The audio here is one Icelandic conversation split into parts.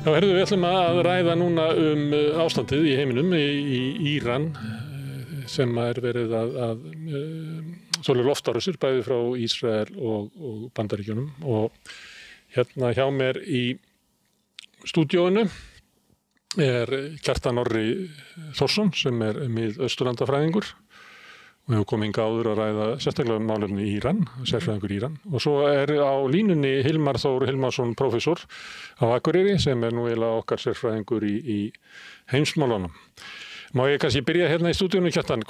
Já, heyrðu, við ætlum að ræða núna ástandið í heiminum í Íran sem verið að svolítið loftárásir bæði frá Ísrael og Bandaríkjunum og hérna hjá mér í stúdíóinu Kjartan Orri Þórsson sem miðausturlandafræðingur og hefur komið hingað áður að ræða sérstaklega málefni í Íran, sérfræðingur í Íran. Og svo á línunni Hilmar Þór Hilmarsson, prófessor á Akureyri, sem nú eiginlega okkar sérfræðingur í heimsmálunum. Má ég kannski byrja hérna í stúdíunum, Kjartan?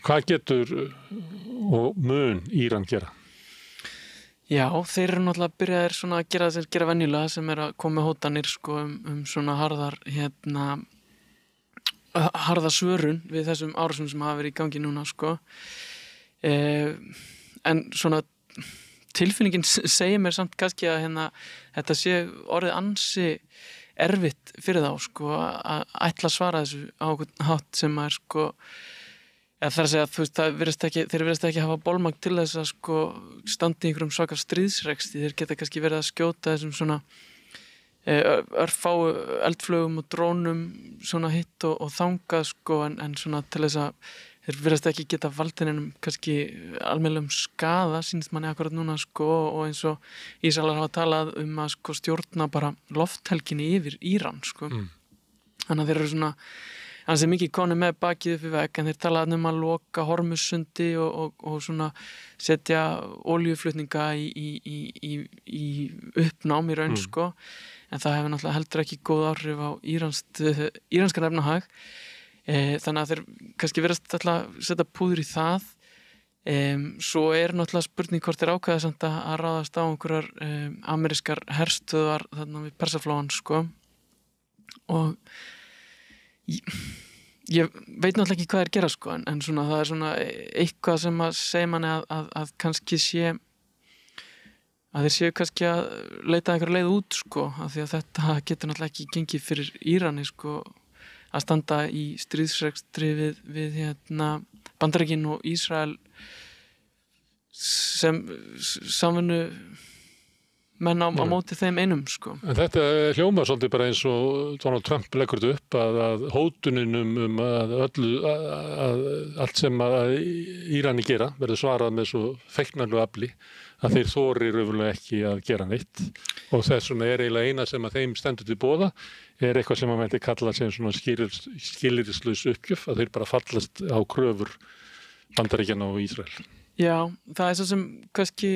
Hvað getur og mun Íran gera? Já, þeir eru náttúrulega byrjaðir svona að gera það sem gera venjulega, sem að koma með hótanir sko, svona harða svörun við þessum árásum sem hafa verið í gangi núna sko. En svona tilfinningin segir mér samt kannski að þetta sé orðið ansi erfitt fyrir þá sko, að ætla að svara þessu á einhvern hátt sem er sko, eða það að segja, þú veist, þeir virðast ekki hafa bolmagn til þess að sko standa í einhverjum svaka stríðsreksti. Þeir geta kannski verið að skjóta þessum svona örfáu eldflugum og drónum svona hitt og þangað sko, en svona til þess að þeir virðast ekki geta valdinum kannski almennilegum skaða, sýnist manni akkurat núna sko, og eins og Ísraelar hafa talað að sko stjórna bara lofthelginni yfir Íran sko. Þannig að þeir eru svona ansi mikið konið með bakið upp í vegg, en þeir talaði að loka Hormuzsundi og svona setja olíuflutninga í uppnám í raun sko. En það hefur náttúrulega heldur ekki góð áhrif á íranskan efnahag. Þannig að þeir kannski virðast alltaf setja púður í það. Svo náttúrulega spurning hvort þeir ákveða samt að ráðast á einhverjar amerískar herstöðvar þarna við Persaflóann sko. Og ég veit náttúrulega ekki hvað þeir gera sko, en svona, það er svona eitthvað sem að segja manni að kannski sé að þeir séu kannski að leita einhverja leið út sko, af því að þetta getur náttúrulega ekki gengið fyrir Írani sko, að standa í stríðsrekstri við Bandaríkin og Ísrael sem samvinnu menn á móti þeim einum sko. En þetta hljómar svolítið bara eins og Donald Trump leggur þetta upp að hótunin að allt sem að Írani gera verður svarað með svo feiknarlegu afli að þeir þorir raunverulega ekki að gera neitt og þess vegna eiginlega eina sem að þeim stendur til boða eitthvað sem að mætti kalla sem svona skilyrðislaus uppgjöf, að þeir bara fallast á kröfur Bandaríkjanna og Ísrael. Já, það er svo sem kannski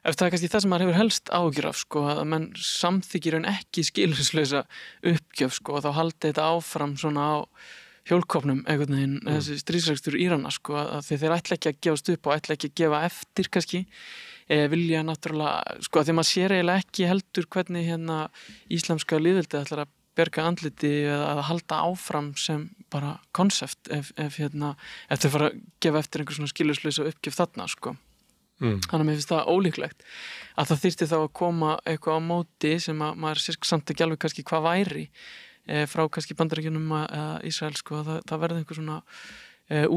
það er kannski það sem maður hefur helst áhyggjur af sko, að menn samþykir en ekki skilyrðislausa uppgjöf sko, og þá haldi þetta áfram svona á hjólkopnum einhvern veginn, þessi stríðsrekstur Írana sko, að þeir ætla ekki að gefast upp og ætla ekki að gefa eftir kannski, vilja náttúrulega sko, að því maður sér eiginlega ekki heldur hvernig íslamska lýðveldið ætlar að berga andliti eða að halda áfram sem bara konsept ef þeir fara að gefa eftir einhver svona skilyrðislausa uppgjöf þarna sko. Þannig að mér finnst það ólíklegt að það þyrfti þá að koma eitthvað á móti sem að maður sér samt ekki alveg kannski hvað væri frá kannski Bandaríkjunum eða Ísrael sko, það verði einhver svona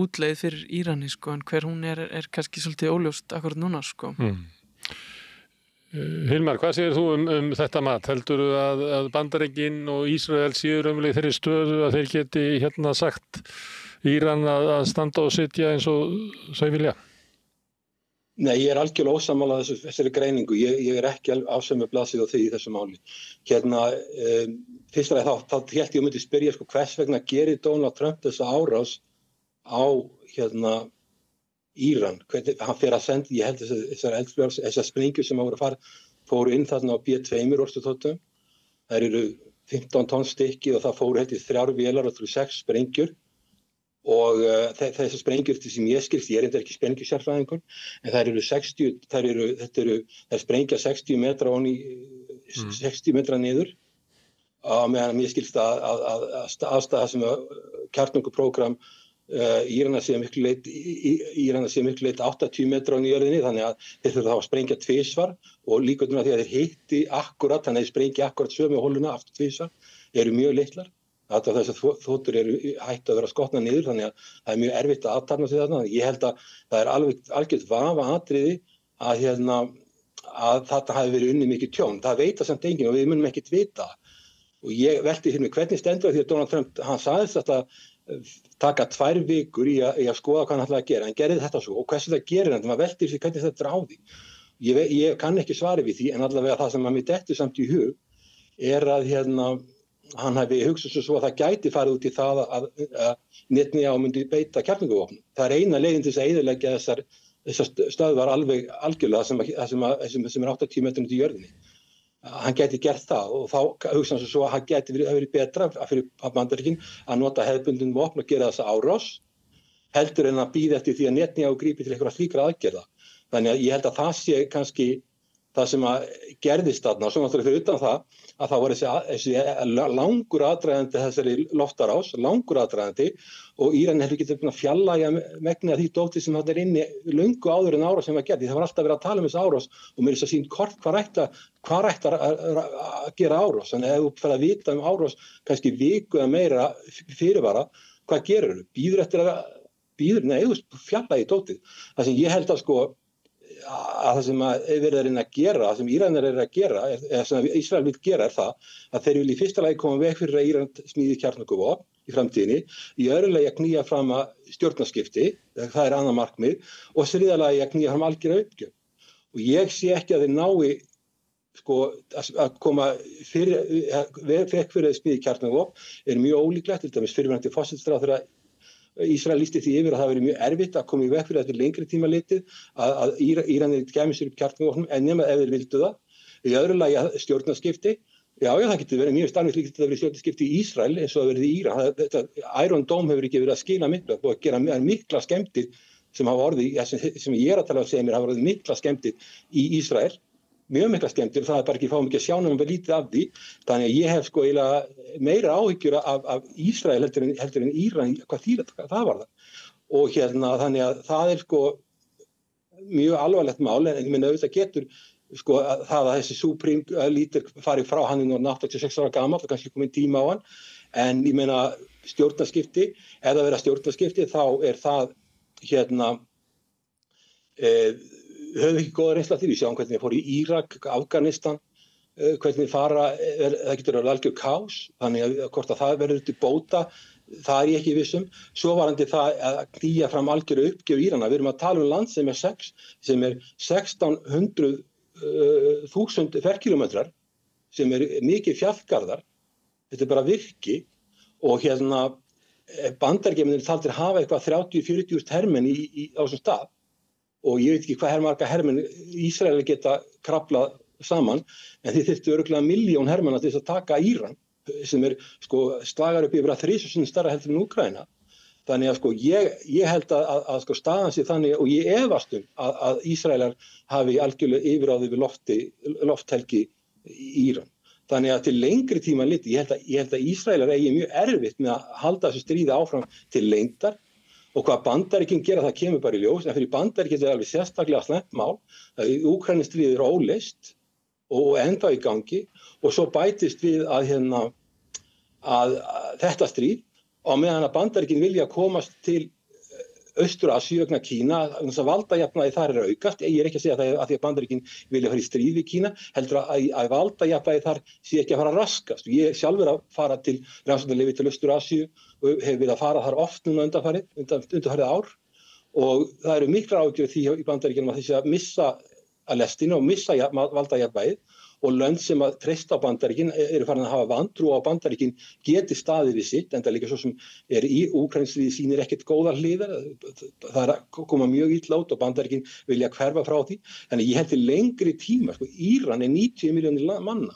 útleið fyrir Írani sko, en hver hún er kannski svolítið óljóst akkurat núna sko. Hilmar, hvað segir þú þetta mat? Heldurðu að Bandaríkin og Ísrael séu raunverulega í þeirri stöðu að þeir geti sagt Íran að standa og sitja eins og þau vilja? Nei, ég er algjörlega ósammála þessari greiningu. Ég er ekki afsömu blaðsíð á því í þessu máli. Fyrst þá hélt ég myndi spyrja sko, hvers vegna gerir Donald Trump þessa árás á Íran. Hann fer að senda, ég held þessar eldflugvélar, þessar sprengjur sem fóru inn þarna á B2 orrustuþotum. Þær eru 15 tonn stykki og það fóru held í 3 vélar og 6 sprengjur. Og þessar sprengjur sem ég skilst, ég er ekki sprengjusérfræðingur, en þær sprengja 60 metra ofan í 60 metra niður, meðan mér skilst að aðstæða sem kjarnorkuprógram Írana sé miklu leit 80 metra ofan í jörðinni, þannig að þeir þurfa þá að sprengja tvisvar og líkurnar að því að þeir hitti akkurat, þannig að þeir sprengja akkurat sömu holuna aftur tvisvar, eru mjög litlar. Alltaf þessar þotur eru hætt að vera skotna niður, þannig að það er mjög erfitt að athafna sig þarna. Ég held að það er algjört vafa atriði að þetta hafi verið unnið mikið tjón. Það veit það samt enginn og við munum ekkert vita. Og ég velti fyrir mig hvernig stendur því að Donald Trump, hann sagðist þetta taka 2 vikur í að skoða hvað hann ætlaði að gera. Hann gerði þetta svo og hversu það gerir hann, maður veltir fyrir hvernig þetta er á því. Ég kann ekki svari við því en allavega það sem að mér dettur samt í hug að hann hafi hugsað svo að það gæti farið út í það að Netanyahu myndi beita kjarnorkuvopnum. Það er eina leiðin til þess að eyðileggja þessar stöðvar alveg algjörlega sem er 80 metrum út í jörðinni. Hann gæti gert það og þá hugsa hann svo að það gæti verið betra fyrir Bandaríkin að nota hefðbundin vopn og gera þessa árás heldur en að bíða eftir því að Netanyahu grípi til einhverja slíkra aðgerða. Þannig að ég held að það sé kannski það sem að gerðist þarna og svo náttúrulega fyrir utan það að það var þessi langur aðdragandi þessari loftarás, langur aðdragandi og Íran hefur getið búin að fjarlægja megnið af því dóti sem þarna er inni löngu áður en árás sem var gerð. Það var alltaf verið að tala um þessi árás og mér er þess að sýnt kort hvað ætti að gera árás. Þannig að ef þú fer að vita árás kannski viku eða meira fyrirvara, hvað gerur þú? Þú fjarlægir dótið. Það sem ég held að það sem verið að reyna að gera, það sem Íranar eru að gera, eða sem Ísrael vil gera það að þeir vilja í fyrsta lagi koma veg fyrir að Íran smíði kjarnorkuvopn í framtíðinni, í öðru lagi að knýja fram að stjórnarskipti, það er annað markmið, og þriðja lagi að knýja fram algjöra uppgjöf. Og ég sé ekki að þeir nái að koma veg fyrir að smíði kjarnorkuvopn er mjög ólíklegt, til dæmis fyrrverandi forsætisráðherra Ísrael lýsti því yfir að það verið mjög erfitt að koma í veg fyrir þetta lengri tíma litið að Íranir gæmi sér upp kjarnorkuvopnum en nema ef þeir vildu það. Í öðru lagi stjórnarskipti. Já, það getur verið mjög starfið líkt að verið stjórnarskipti í Ísrael eins og það verið í Íran. Iron Dome hefur ekki verið að skila miklu og að gera mikla skemmtir sem hafa orðið, sem ég er að tala um að segja mér, hafa orðið mikla skemmtir í Ísrael. Mjög mikla skemmtir og það er bara ekki fáum ekki að sjá nema lítið af því. Þannig að ég hef eiginlega meira áhyggjur af Ísrael heldur en Íran, hvað það var það. Og þannig að það er mjög alvarlegt mál en ég meina auðvitað getur það að þessi Supreme lítur farið frá hann er 86 ára gamall og kannski komið tíma á hann en ég meina stjórnarskipti, ef það verða stjórnarskipti þá er það höfum ekki góða reynsla því, við sjáum hvernig þeir fóru í Írak, Afganistan, hvernig það getur verið algjör kaos, þannig að hvort að það verður til bóta, það er ég ekki vissum. Svo varandi það að knýja fram algjöru uppgjöf Írana, við erum að tala um land sem er 1600.000 ferkilometrar, sem er mikið fjallgarðar, þetta er bara virki og Bandaríkjamenn taldir hafa eitthvað 30-40.000 hermenn á þessum stað. Og ég veit ekki hvað marga hermenn Ísrael geta kraflað saman, en þið þyrftu örugglega 1 milljón hermanna til þess að taka Íran, sem er slagar upp yfir að 3 sinnum stærra heldur en Úkraína. Þannig að ég held að staðan sé þannig, og ég efast að Ísraelar hafi algjörlega yfiráð yfir lofthelgi í Íran. Þannig að til lengri tíma litið, ég held að Ísraelar eigi mjög erfitt með að halda þessu stríði áfram til lengdar. Og hvað Bandaríkin gera, það kemur bara í ljós, en fyrir Bandaríkin er alveg sérstaklega slæmt mál. Úkraínustríðið er óleyst og ennþá í gangi og svo bætist við að þetta stríð og meðan að Bandaríkin vilja komast til Austur-Asíu vegna Kína, þess að valdajafnvægi þar er aukast. Ég er ekki að segja það að því að Bandaríkin vilja fara í stríð við Kína, heldur að valdajafnvægi þar sé ekki að fara að raskast. Ég sjálfur að fara til rannsóknarleyfi til Austur-Asíu og hef við að fara þar oft núna undanfarið ár og það eru miklar áhyggjur því í Bandaríkjunum að þessi að missa að lestina og missa valdajafnvægið og lönd sem að treysta á Bandaríkin eru farin að hafa vantrú á Bandaríkin geti staðið við sitt, enda líka svo sem er í Úkraínustríði sýnir ekkert góðar hliðar, það er að koma mjög illa út og Bandaríkin vilja hverfa frá því. Þannig ég held til lengri tíma, Íran er 90 milljónir manna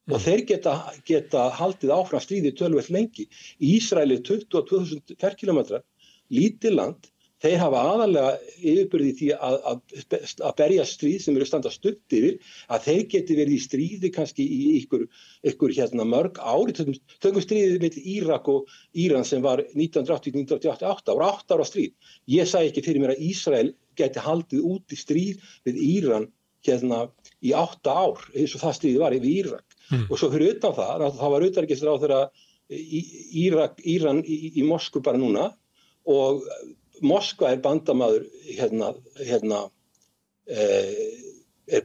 og þeir geta haldið áfram stríði töluvert lengi. Ísrael er 22.000 ferkilometrar, lítið land. Þeir hafa aðalega yfirburði því að berja stríð sem eru standa stutt yfir, að þeir geti verið í stríði kannski í ykkur mörg ári. Tökum stríðið milli Írak og Íran sem var 1980-1988, ára 8 ára stríð. Ég sagði ekki fyrir mér að Ísrael geti haldið út í stríð við Íran í 8 ár, eins og það stríðið var yfir Írak. Og svo fyrir utan það var utanríkisráðherra Íran í Moskvu bara núna og Moskva er bandamaður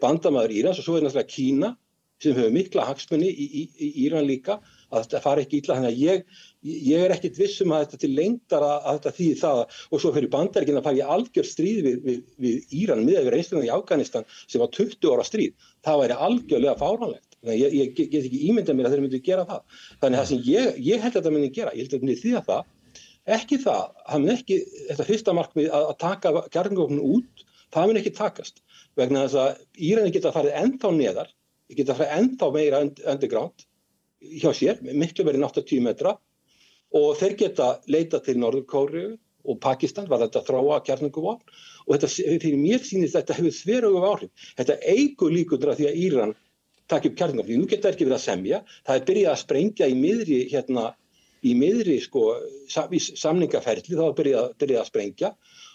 bandamaður Írans og svo náttúrulega Kína sem hefur mikla hagsmuni í Íran líka, að þetta fari ekki illa. Þannig að ég ekkit viss að þetta til lengdar að þetta þýði það og svo fyrir Bandaríkin að fara í algjört stríð við Íran miðað við reynsluna í Afganistan sem var 20 ára stríð. Það væri algjörlega fáránlegt. Þannig að ég get ekki ímyndað mér að þeir myndu gera það. Þannig að það sem ég held að þetta myndi gera, ég held að þetta myndi þýða það, ekki það, það mun ekki, þetta fyrsta markmið að taka kjarnorkuvopnin út, það mun ekki takast. Vegna þess að Íranar geta farið ennþá neðar, geta farið ennþá meira underground hjá sér, miklu verið 80 metra og þeir geta leita til Norður-Kóreu og Pakistan var þetta að þróa kjarnorkuvopn og þetta, fyrir mér sýnist þetta hefur þveröfug áhrif. Þetta eykur líkurnar að því að Íran taki upp kjarnorkuvopn. Nú geta ekki verið að semja, það er byrjað að sprengja í miðri samningaferli, þá er byrjað að sprengja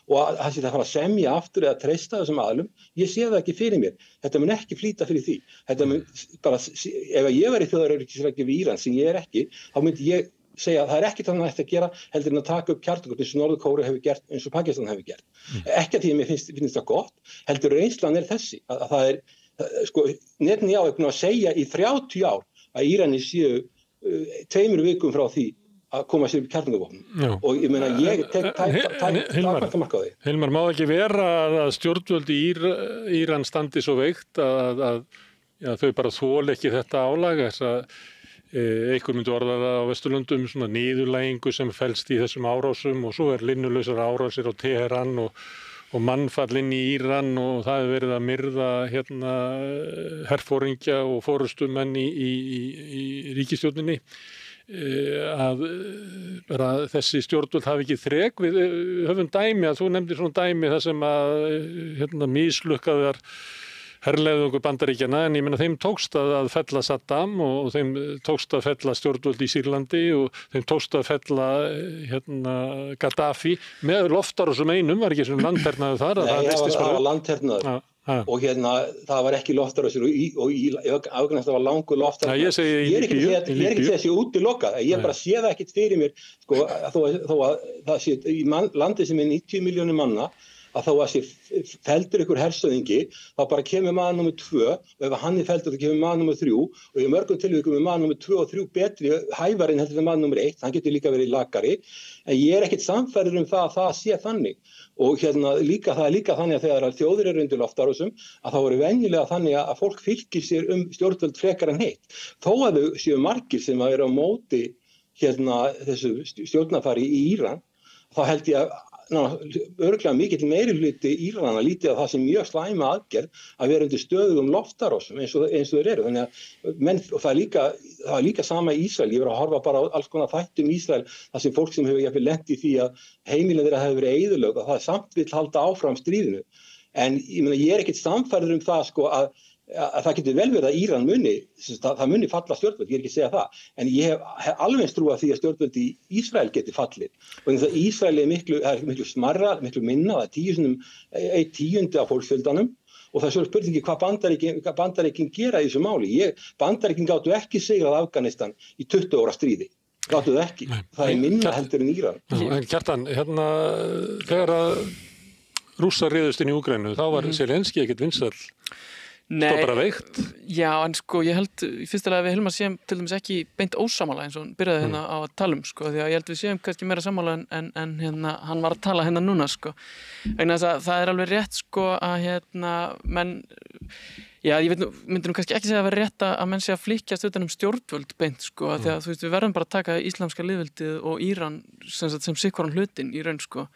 og það sé að fara að semja aftur eða treysta þessum aðlum, ég sé það ekki fyrir mér. Þetta mun ekki flýta fyrir því. Þetta mun bara, ef ég væri þjóðaröryggisreglu við Íran sem ég ekki, þá myndi ég segja að það ekki þannig að þetta gera heldur en að taka upp kjarnorkuvopn eins og Norður-Kóreu hefur gert, eins og Pakistan hefur gert. Ekki að því að mér finnst það gott, heldur reynslan þessi, að það er, Netanyahu er búinn að segja í 30 ár að Íranir séu 2 vikum frá því að koma sér upp kjarnorkuvopnum. Og ég meina, ég tek mark á því. Hilmar, má ekki vera að stjórnvöld í Íran standi svo veikt að þau bara þoli ekki þetta álag, þess að einhver myndi orða það á Vesturlöndum, svona niðurlægingu sem felst í þessum árásum og svo linnulausar árásir á Teheran og mannfall inn í Íran og það hefur verið að myrða herforingja og forystumenn í ríkisstjórninni. Að þessi stjórnvöld hafi ekki þrek. Við höfum dæmi að þú nefndir svona dæmi þar sem að mislukkaðar herleiðungur Bandaríkjanna, en ég meina þeim tókst að fella Saddam og þeim tókst að fella stjórnvöld í Sýrlandi og þeim tókst að fella Gaddafi með loftárásum einum, var ekki svona landhernaður þar? Nei, það var landhernaður. Og það var ekki loftárásir og í Afganistan var langur loftárásir. Ég er ekki þessi útilokað, ég bara sé það ekkit fyrir mér, sko, þó að það sé í landi sem er 90 milljónir manna, að þá að sé feldur ykkur hersöðingi, þá bara kemur maður nummer 2 og ef hann er feldur þá kemur maður nummer 3 og í mörgum tilvikum er maður nummer 2 og 3 betri hæfari en heldur en maður nummer 1, hann getur líka verið lakari, en ég er ekkit samferður um það að það sé þannig. Og það er líka þannig að þegar þjóðir eru undir loftárásum að þá eru venjulega þannig að fólk fylgir sér stjórnvöld frekar en hitt. Þó að þau séu margir sem eru á móti þessu stjórnarfari í Íran, þá held ég að örugglega mikill meirihluti Írana lítið að það sem mjög slæma aðgerð að vera undir stöðugum loftárásum eins og þeir eru. Þannig að og það er líka sama í Ísrael. Ég var að horfa bara á alls konar þættum í Ísrael þar sem fólk sem hefur jafnvel lent í því að heimilin þeirra hefur verið eyðilögð og það samt vill halda áfram stríðinu. En ég er ekkert sannfærður um það sko að það getur vel verið að Íran það muni falla stjórnvöld, ég er ekki að segja það, en ég hef alveg trú að því að stjórnvöld í Ísrael geti fallið. Og þess að Ísrael er miklu smarra, miklu minna, það er 1/10 af fólksfjöldanum og það er svo spurningi hvað Bandaríkin gera í þessu máli. Bandaríkin gátu ekki sigrað Afganistan í 20 ára stríði. Gátu það ekki. Það er minna heldur en Íran. En Kjartan, þegar að Rússar réðust inn í Úkraínu, þá var Zelenský ekkert vinsæll. Stóð bara veikt. Já, en sko ég held í fyrsta lagi að við Hilmar séum til dæmis ekki beint ósammála eins og hann byrjaði hérna á að tala sko, því að ég held við séum kannski meira sammála en hann var að tala hérna núna sko. Vegna þess að það er alveg rétt sko að menn, já ég myndi kannski ekki segja að vera rétt að menn sé að flykkjast utan stjórnvöld beint sko, því að þú veist við verðum bara að taka íslamska lýðveldið og Íran sem sikvaran hlutin í raun sko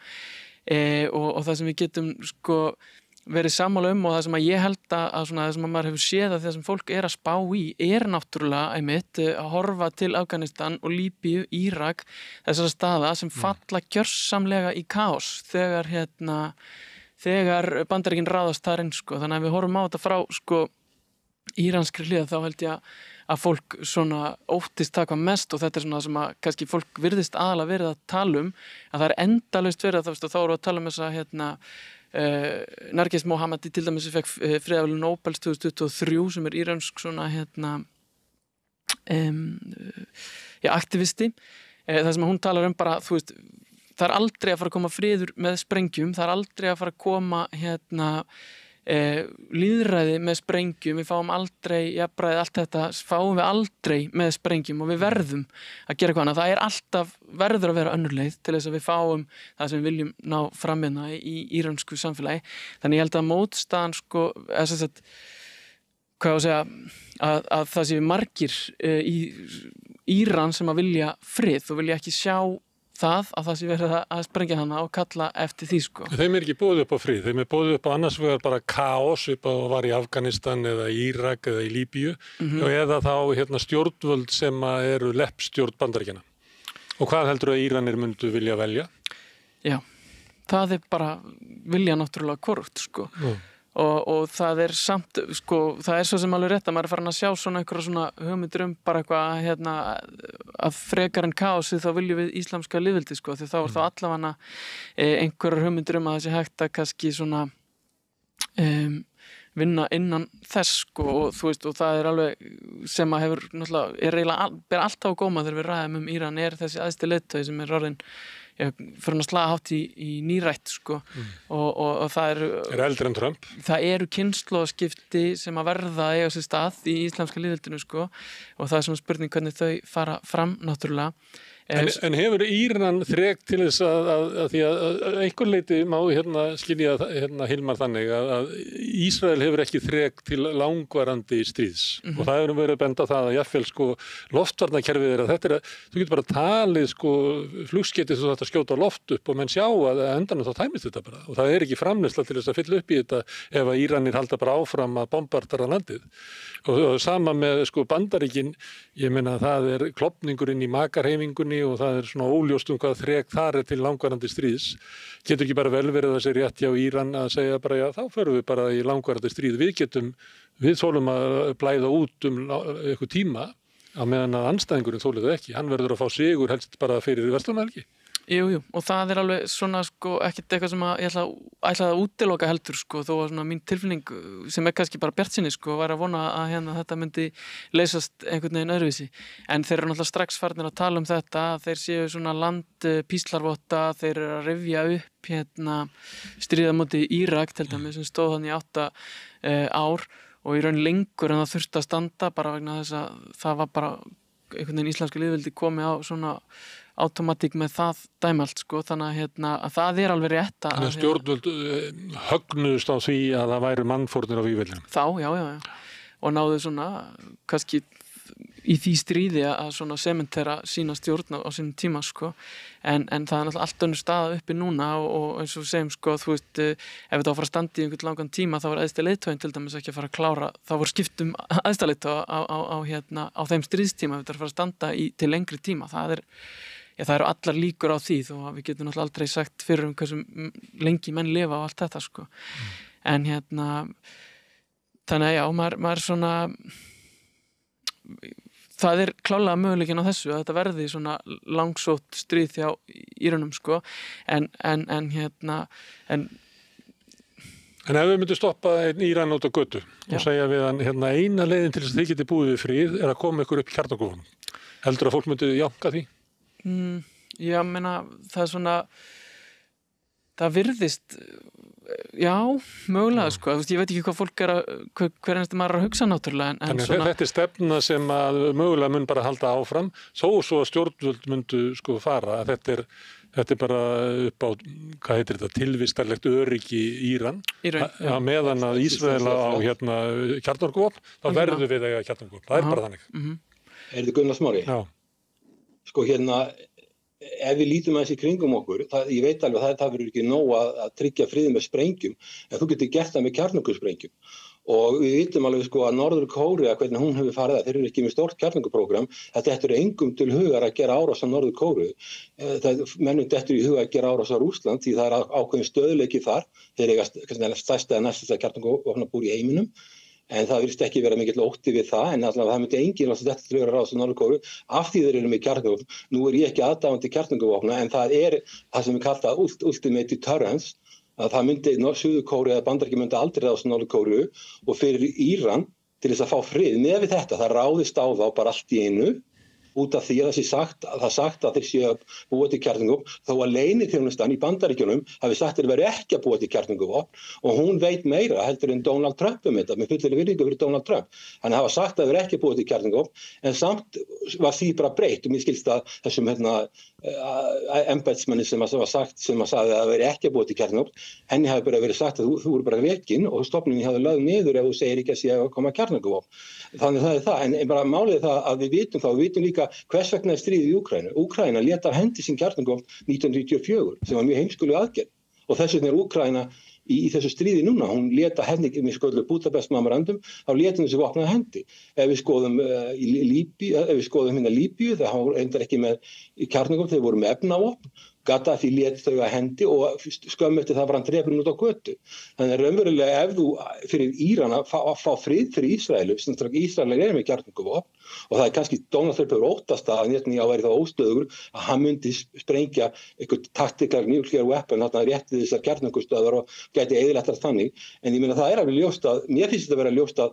og það sem við getum sko verið sammála og það sem að ég held að svona, það sem að maður hefur séð að það sem fólk er að spá í er náttúrulega einmitt að horfa til Afganistan og Líbíu, Írak, þessara staða sem falla gjörsamlega í kaos þegar Bandaríkin ráðast þar inn sko. Þannig að við horfum á þetta frá sko íranskri hlið þá held ég að fólk svona óttist taka mest og þetta er svona það sem að kannski fólk virðist aðalega verið að tala að það er endalaust verið að þá eru að tala þessa Narges Mohammadi til dæmis fekk friðarverðlaun Nóbels 2023 sem er íransk svona aktivisti það sem hún talar bara þú veist það er aldrei að fara að koma friður með sprengjum það er aldrei að fara að koma lýðræði með sprengjum, við fáum aldrei jafnræði, allt þetta fáum við aldrei með sprengjum og við verðum að gera hvað annað. Það alltaf verður að vera önnur leið til þess að við fáum það sem við viljum ná fram hérna í íransku samfélagi. Þannig ég held að mótstaðan sko, hvað á að segja, að það séu margir í Íran sem að vilja frið og vilja ekki sjá það sé verið að sprengja hana og kalla eftir því sko. Þeim ekki boðið upp á frið, þeim boðið upp á annars vegar bara kaos upp á var í Afganistan eða Írak eða í Líbíu eða þá stjórnvöld sem eru leppstjórn Bandaríkjanna. Og hvað heldur að Íranir myndu vilja velja? Já, það bara vilja náttúrulega korrupt sko. Og það samt, sko, það svo sem alveg rétt að maður farin að sjá svona einhverja svona hugmyndir bara eitthvað að frekar en kaosi þá viljum við íslamska lýðveldi sko, því þá þá allavega einhverjar hugmyndir að það sé hægt að kannski svona vinna innan þess sko, og þú veist, og það alveg sem að hefur náttúrulega, eiginlega ber alltaf á góma þegar við ræðum Íran þessi æðsti leiðtogi sem orðinn fyrir að slaga hátt í nýrætt sko. Og það eldri en Trump. Það eru kynslóðskipti sem að verða eiga sér stað í íslamska lýðveldinu sko, og það svona spurning hvernig þau fara fram náttúrulega. En hefur Íran þrek til þess að því að einhver leiti má skilja Hilmar þannig að Ísrael hefur ekki þrek til langvarandi stríðs og það hefur verið bent á það að jafnvel sko loftvarnakerfið að þetta þú getur bara talið sko flugskeyti svo þetta skjóta loft upp og menn sjá að endanum þá tæmist þetta bara og það ekki framleiðsla til þess að fylla upp í þetta ef að Íranir halda bara áfram að bombardera landið og sama með sko Bandaríkin, ég meina það klofningurinn í makarhefingunni og það svona óljóst hvað þrek þar til langvarandi stríðs. Getur ekki bara vel verið að segja rétt hjá Íran að segja bara já, þá förum við bara í langvarandi stríð. Við þolum að blæða út eitthvað tíma á meðan að andstæðingurinn þolið það ekki. Hann verður að fá sigur helst bara fyrir verslunarhelgi. Jú, og það alveg svona sko ekkert eitthvað sem ég ætla að útiloka heldur sko, þó að svona mín tilfinning sem kannski bara bjartsýni sko, var að vona að þetta myndi leysast einhvern veginn öðruvísi, en þeir eru náttúrulega strax farnir að tala þetta, þeir séu svona land píslarvotta, þeir eru að rifja upp stríða móti Írak til dæmis sem stóð þannig í 8 ár og í raun lengur en það þurfti að standa bara vegna þess að það var bara einhvern veginn íslamska lýðveldi komið á svona automatík með það dæmi allt sko, þannig að það alveg rétt að stjórnvöld högnuðust á því að það væru mannfórnir á vígvellinum. Já. Og náðu svona kannski í því stríði að svona sementera sína stjórn á sínum tíma sko, en það náttúrulega allt önnur staða uppi núna og eins og segjum sko, þú veist, ef þetta á að fara að standa í einhvern langan tíma þá var æðsti leiðtoginn til dæmis ekki að fara að klára, þá voru skiptum æðsta leiðtoga á þeim stríðstíma, ef þetta er að fara að standa til lengri tíma, það eru allar líkur á því þó að við getum náttúrulega aldrei sagt fyrir hversu lengi menn lifa á allt þetta sko. En þannig að já, maður svona það klálega möguleikin á þessu að þetta verði svona langsótt stríð hjá Íranum sko, en En ef við myndum stoppa einn Íran út á götu og segja við hann eina leiðin til þess að þið geti búið við frið að koma ykkur upp í kjarnorkuvopnum. Heldur að fólk myndi jánka því? Já, meina, það svona það virðist já, mögulega sko, ég veit ekki hvað fólk hver einstu maður að hugsa náttúrulega en svona... Þetta stefna sem að mögulega mun bara halda áfram þó svo að stjórnvöld myndu sko fara að þetta bara upp á, hvað heitir þetta, tilvistarlegt öryggi Íran að meðan að Ísrael á kjarnorkuvopn, þá verður við eiga kjarnorkuvopn, það bara þannig. Þetta Gunnar Smári? Já. Sko ef við lítum aðeins í kringum okkur, ég veit alveg að það verður ekki nóg að tryggja friðinn með sprengjum, en þú getur gert það með kjarnorkusprengjum. Og við vitum alveg sko að Norður Kórea, hvernig hún hefur farið þeir eru ekki með stórt kjarnorkuprógram, þetta er engum til hugar að gera árás á Norður Kóreu. Mennum dettur í huga að gera árás á Rússland, því það ákveðin stöðleiki þar, þeir eiga stærsta eða næstasta kjarnorkuvopnabúr í heiminum. En það virðist ekki vera mikill ótti við það, en allavega það myndi enginn þetta til að ráðast á Norður Kóreu af því þeir eru með kjarnorkuvopn. Nú ég ekki aðdáandi kjarnorkuvopna, en það það sem við kallað ultimate deterrence, að það myndi Suður Kóreu eða Bandaríkin myndi aldrei ráðast á Norður Kóreu og fyrir Íran til þess að fá frið með við þetta, það ráðist á þá bara allt í einu út af því að það sagt að þeir séu að búa til kjarnorkuvopn, þó að leyniþjónustan í Bandaríkjunum hafi sagt að þeir væru ekki að búa til kjarnorkuvopn og hún veit meira heldur en Donald Trump þetta, með fullri virðingu fyrir Donald Trump. Hann hafa sagt að þeir væru ekki að búa til kjarnorkuvopn, en samt var því bara breytt og mér skilst að þessum embættismanni sem sagði að það væri ekki að búa til kjarnorkuvopn, henni hafi bara verið sagt að þú voru bara rekin og stofnunin hafi lögð niður ef þú segir ekki að sé að koma kjarnorkuvopn. Þannig það það, en bara málið það að við vitum líka hvers vegna stríðið í Úkraínu. Úkraína lét af hendi sín kjarnorkuvopn 1994 sem var mjög heimskuleg aðgerð og þess vegna Úkraína í þessu stríði núna, hún lét af hendi með sköldlu Budapest memorandum, þá lét hún þessi vopnað hendi. Ef við skoðum Líbíu, það var reyndar ekki með kjarnorkuvopn, þeir voru með efnavopn, Gaddafi lét þau að hendi og skömmu eftir það var hann drepinn út á götu. Þannig raunverulega ef þú fyrir Írana fá frið fyrir Ísraelu, sem Ísrael með kjarnorkuvopn og það kannski Donald Trump hefur óttast að Netanyahu væri þá óstöðugur að hann myndi sprengja eitthvað tactical nuclear weapon þarna rétt við þessar kjarnorkustöðvar og gæti eyðilegt það þannig. En ég meina það alveg ljóst að, mér finnst þetta að vera ljóst að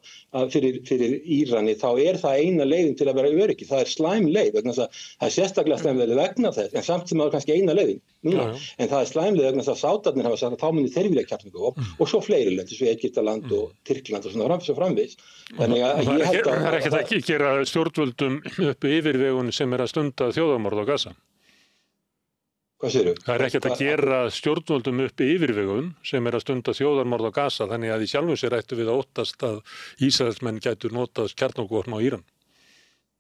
fyrir Írani þá það eina leiðin til að vera öryggi. Það slæm leið, vegna þess að það sérstaklega slæm leið vegna þess, en samt sem það kannski eina leiðin núna. En það slæm leið vegna þess að Sátarnir hafa sagt að þá myndi þeir vilja kjarnorkuvopn og svo fleiri lönd, eins og Egyptaland og Tyrkland og svona framvegis. Þannig að ég held að það ekki að gera stjórnvöldum uppi yfirvegun sem að stunda þjóðarmorð á Gaza. Hvað segirðu? Það ekki að gera stjórnvöldum uppi yfirvegun sem að stunda þjóðarmorð á Gaza, þannig að í sjálfu sér ættu við að óttast að Ísraelsmenn gætu notað kjarnorkuvopn á Íran.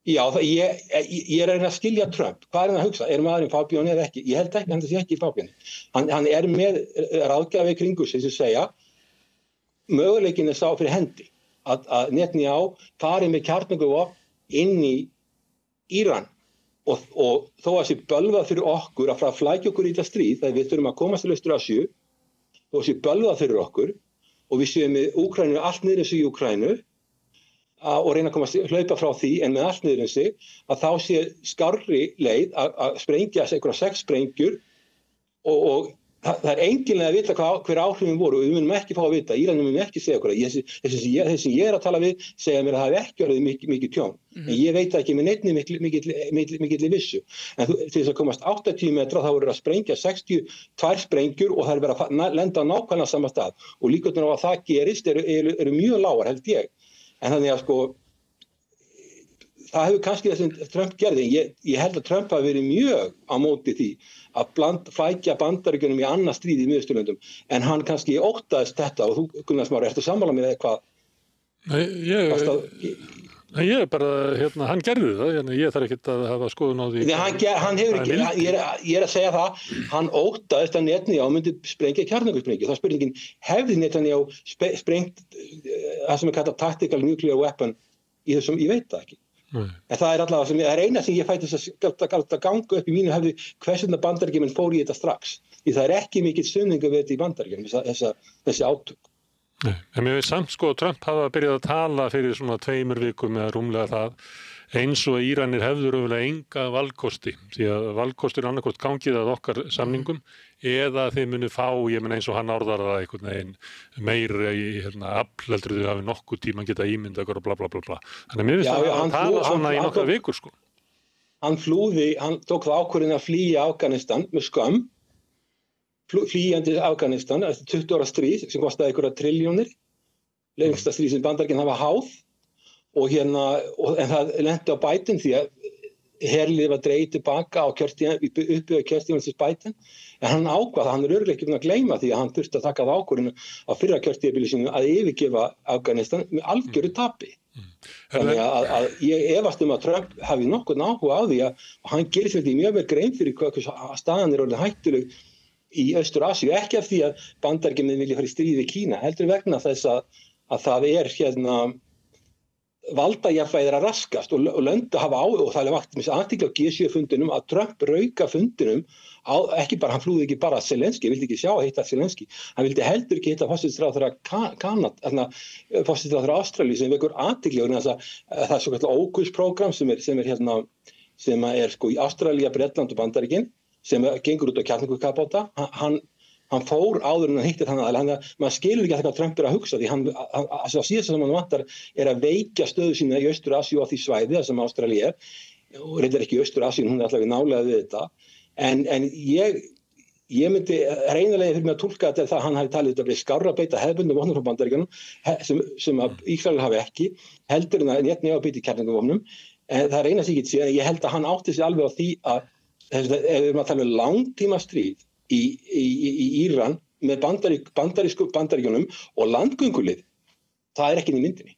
Já, ég reyna að skilja Trump. Hvað hann að hugsa? Maðurinn fábjáni eða ekki? Ég held ekki, hann sé ekki fábjáni. Hann með ráðgjafi kringu sig sem segja möguleikin sá fyrir hendi að Netanyahu fari með kjarnorkuvopn inn í Íran og þó að sé bölvað fyrir okkur að flækja okkur í þetta stríð, þegar við þurfum að komast til Austur-Asíu, þó að sé bölvað fyrir okkur og við séum með Úkraínu allt niður eins og í Úkraínu og reyna að hlaupa frá því en með allt niður eins að þá sé skárri leið að sprengja einhverja 6 sprengjur og það enginlega að vita hver áhrifin voru og við munum ekki fá að vita, Íranum munum ekki segja okkur þessi sem ég að tala við segja mér að það ekki orðið mikið tjón en ég veit ekki með neinni mikilli vissu en til þess að komast 80 metra þá voru að sprengja 62 sprengjur og það verið að lenda á nákvæmlega sama stað og líkurnar á að það gerist eru mjög lágar held ég en þannig að sko það hefur kannski það sem Trump gerði ég held að Trump hafi verið mjög á móti því að flækja Bandaríkjunum í annað stríð í Miðausturlöndum en hann kannski óttaðist þetta og þú Gunnar Smári, ertu sammála með eitthvað? Nei, ég bara, hann gerði það, ég þarf ekkert að hafa skoðun á því. Hann hefur ekki, ég að segja það, hann óttaðist að Netanyahu myndi sprengja kjarnorkusprengju. Það er spurningin, hefði Netanyahu sprengt það sem kallað tactical nuclear weapon í þessum, ég veit það ekki. En það allavega það eina sem ég fæ þess að ganga upp í mínu hefði hvers vegna Bandaríkjamenn fór í þetta strax. Því það ekki mikill stuðningur við þetta í Bandaríkjunum, þessi átök. Nei, en mér veist samt sko Trump hafa byrjað að tala fyrir svona 2 vikum eða rúmlega það eins og Íranir hefður öfulega enga valkosti því að valkostur annarkvort gangið að okkar samningum eða þeir muni fá, ég meina eins og hann orðar það einhvern veginn meira í afl heldur þau hafi nokkuð tíma geta ímynda ykkur og bla bla bla bla. Þannig að mér finnst að tala svona í nokkra vikur sko. Hann tók það ákvörðun að flýja Afganistan með skömm flýjandi Afganistan eftir 20 ára stríð sem kostaði einhverja trilljónir lengsta stríð sem Bandaríkin hafa háð og en það lenti á Biden því að herlið var dregið tilbaka á uppbyggja kjörtímabilsins Biden en hann ákvað, hann örugglega ekki búinn að gleyma því að hann þurfti að taka það ákvörðun á fyrra kjörtímabilinu að yfirgefa Afganistan með algjöru tapi. Þannig að ég efast að Trump hafi nokkurn áhuga á því að hann gerir sér því mjög vel grein fyrir hvað staðan orðin hættuleg í Austur-Asíu, ekki af því að Bandaríkjamenn vilja fara í stríð við Kína, heldur vegna þess að það valdajafnvægið að raskast og lönd hafa og það vakt athygli á G7-fundinum að Trump rauka fundinum ekki bara, hann flúði ekki bara Zelenski, vildi ekki sjá að hitta Zelenski, hann vildi heldur ekki hitta forsætisráðherra forsætisráðherra Ástralíu sem vekur athygli og það svo kallar AUKUS-prógram sem er sko í Ástralía, Bretland og Bandaríkin sem gengur út á kjarnorkukafbáta, hann fór áður en hann hittir þannig að maður skilur ekki að það Trump að hugsa því að síðast sem hann vantar að veikja stöðu sína í Austur-Asíu á því svæði sem Ástralía og reyndar ekki í Austur-Asíu, hún allavega nálega við þetta, en ég myndi reynilega fyrir mig að túlka þetta það hann hafi talið þetta verið skárra að beita hefðbundnum vopnum frá Bandaríkjunum sem að Ísrael hafi ekki, heldur en að Netanyahu að beita kjarnorkuvopnum, en það reynast ekki síðan, ég held að hann átti sig alveg á því að ef við erum að tala um langtíma stríð í Íran með Bandaríkjunum og landgöngulið, það er ekki inn í myndinni.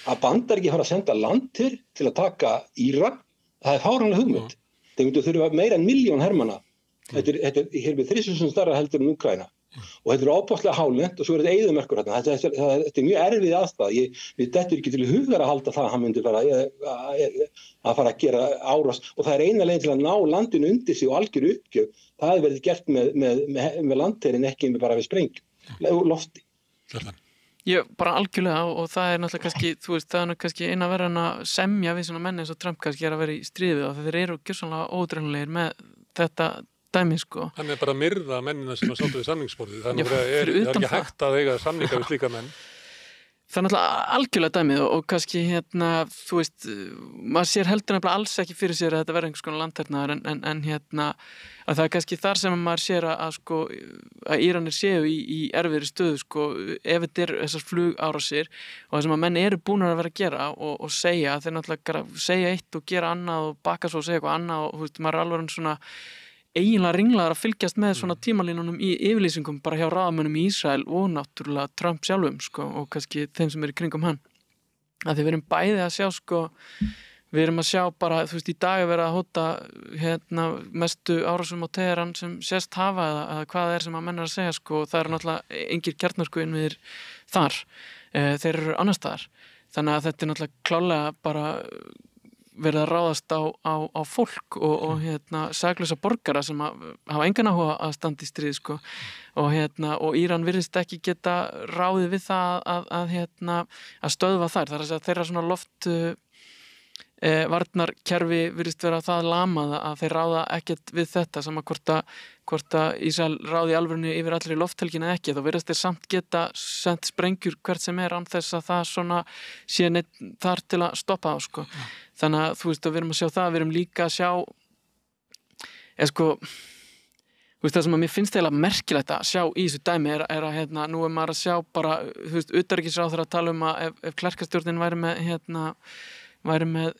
Að Bandaríki fara að senda landir til að taka Íran, það er fáránleg hugmynd. Þeir myndu þurfa meira en 1.000.000 hermanna. Þetta er hér við 3.000 starra heldur en Úkraína. Og þetta er óbáslega hálent og svo er þetta eyðimerkur hérna. Þetta er mjög erfið aðstæða. Við dettur ekki til hugar að halda það að hann myndi fara að gera árás. Og það er eina leið til að ná landinu undir sig og algjör uppgjöf. Það hefur verið gert með landherinn, ekki bara við sprengjum, lofti. Ég bara algjörlega og það er náttúrulega kannski, þú veist, það er kannski eina verið en að semja við svona menn eins og Trump kannski að vera í stríði og þeir eru gjörsamlega ódreifnilegir með þetta dæmi, sko. Hann er bara að myrða mennina sem að sátu við samningsborðið. Það er ekki hægt að eiga samninga við slíka menn. Það er náttúrulega algjörlega dæmið og kannski þú veist, maður sér heldur nefnilega alls ekki fyrir sér að þetta verði einhvers konar landhernaðar en að það er kannski þar sem maður sér að Íranir séu í erfiðri stöðu, sko, ef þetta er þessar flugárásir og það sem að menn eru búin að vera að gera og segja, þeir náttúrulega segja eitt og gera annað og baka svo og segja eitthvað annað og þú veist, maður er alveg svona eiginlega ringlaður að fylgjast með svona tímalínunum í yfirlýsingum bara hjá ráðamönnum í Ísrael og náttúrulega Trump sjálfum, sko, og kannski þeim sem eru í kringum hann. Að því við erum bæði að sjá, sko, við erum að sjá bara, þú veist, í dag er verið að hóta mestu árásum á Teheran sem sést hafa eða hvað er sem að menn er að segja, sko, og það eru náttúrulega engir kjarnorkuinnviðir þar. Þeir eru annars staðar. Þannig að þetta er náttúrulega klálega bara verið að ráðast á fólk og saklausa borgara sem hafa engan áhuga að standa í stríði, sko, og Íran virðist ekki geta ráðið við það að stöðva þær. Það er að segja þeirra svona loft varnarkerfi virðist vera það lamað að þeir ráða ekkert við þetta sem að hvort að Ísrael ráði alvörinu yfir allir í lofthelgin eða ekki, þá virðast þeir samt geta sendt sprengjur hvert sem er án þess að það svona sé neitt þar til að stoppa það, sko. Þannig að þú veist að við erum að sjá það, við erum líka að sjá sko, þú veist það sem að mér finnst eiginlega merkilegt að sjá í þessu dæmi er að nú er maður að sjá bara, þú veist, utanríkisráðherra að tala um að ef klerkastjórnin væri með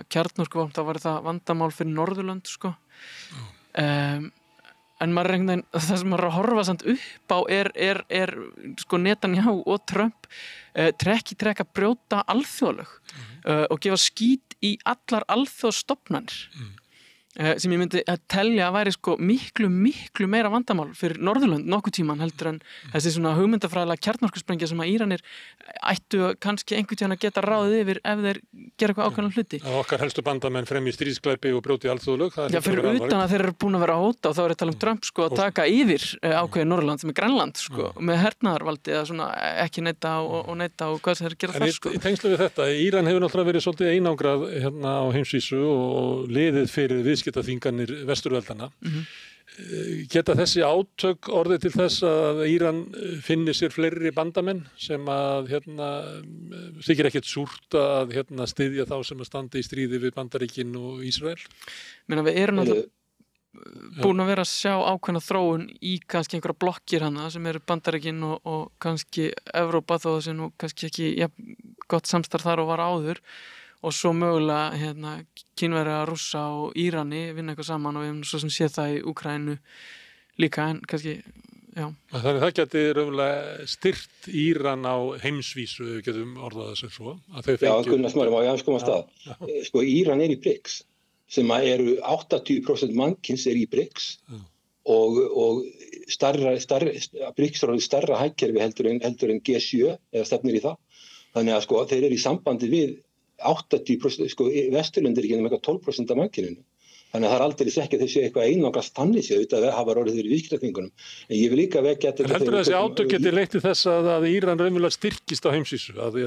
kjarnorkuvopn þá væri það vandamál fyrir Norðurlönd, sko. En maður það sem maður er að horfa samt upp á er sko Netanyahu og Trump trekk að brjóta alþjóðalög og gefa skít í allar alþjóðastofnanir sem ég myndi að telja að væri sko miklu meira vandamál fyrir Norðurlönd nokkuð tíman heldur en þessi svona hugmyndafræðilega kjarnorkusprengja sem að Íranir ættu kannski einhvern tímann að geta ráðið yfir ef þeir gera eitthvað ákveðna hluti. Að okkar helstu bandamenn fremji stríðsglæpi og brjóti alþjóðalög. Já, fyrir utan að þeir eru búin að vera að hóta og þá er að tala um Trump, sko, að taka yfir ákveðið Norðurland sem er Grænland, sko, með hernaðarvaldi eða svona ekki neita og neita og hvað sem þeir gera þar, sko. Í tengslu við þetta, Íran hefur náttúrulega verið svolítið einangrað á heimsvísu og liðið fyrir viðskiptaþvinganir vesturveldana. Geta þessi átök orðið til þess að Íran finni sér fleiri bandamenn sem að þykir ekkert súrt að styðja þá sem að standa í stríði við Bandaríkin og Ísrael? Meina við erum náttúrulega búin að vera að sjá ákveðna þróun í kannski einhverja blokkir hana sem eru Bandaríkin og kannski Evrópa þó þessi nú kannski ekki gott samstarf þar og var áður og svo mögulega Kínverja, Rússa og Írani vinna eitthvað saman og við hefum svo sem séð það í Úkraínu líka en kannski, já. Þannig að það geti raunverulega styrt Íran á heimsvísu, við getum orðað þessu svo. Já, Gunnar Smári, má ég aðeins koma að stað. Sko, Íran er í BRICS sem eru 80% mannkins er í BRICS og BRICS er stærra hagkerfi heldur en G7 eða stefnir í það. Þannig að sko, þeir eru í sambandi við 80%, sko, Vesturlönd er ekki með 12% af mannkyninu. Þannig að það er aldrei ekki þessi eitthvað einangrast þannig séu auðvitað að hafa orðið fyrir viðskiptaþvingunum. En ég vil líka vekja þetta. Heldur þessi átök geti leitt til þess að Íran raunverulega styrkist á heimsvísu, að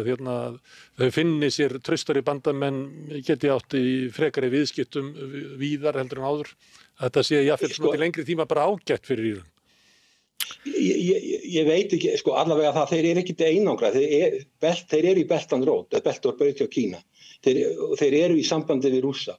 þau finni sér traustari bandamenn geti átt í frekari viðskiptum víðar heldur en áður. Að þetta sé jafnvel til lengri tíma bara ágætt fyrir Íran. Ég veit ekki, sko, allavega það, þeir eru ekkit einangrað, þeir eru í Belt and Road, Belt og Braut hjá Kína, þeir eru í sambandi við Rússa,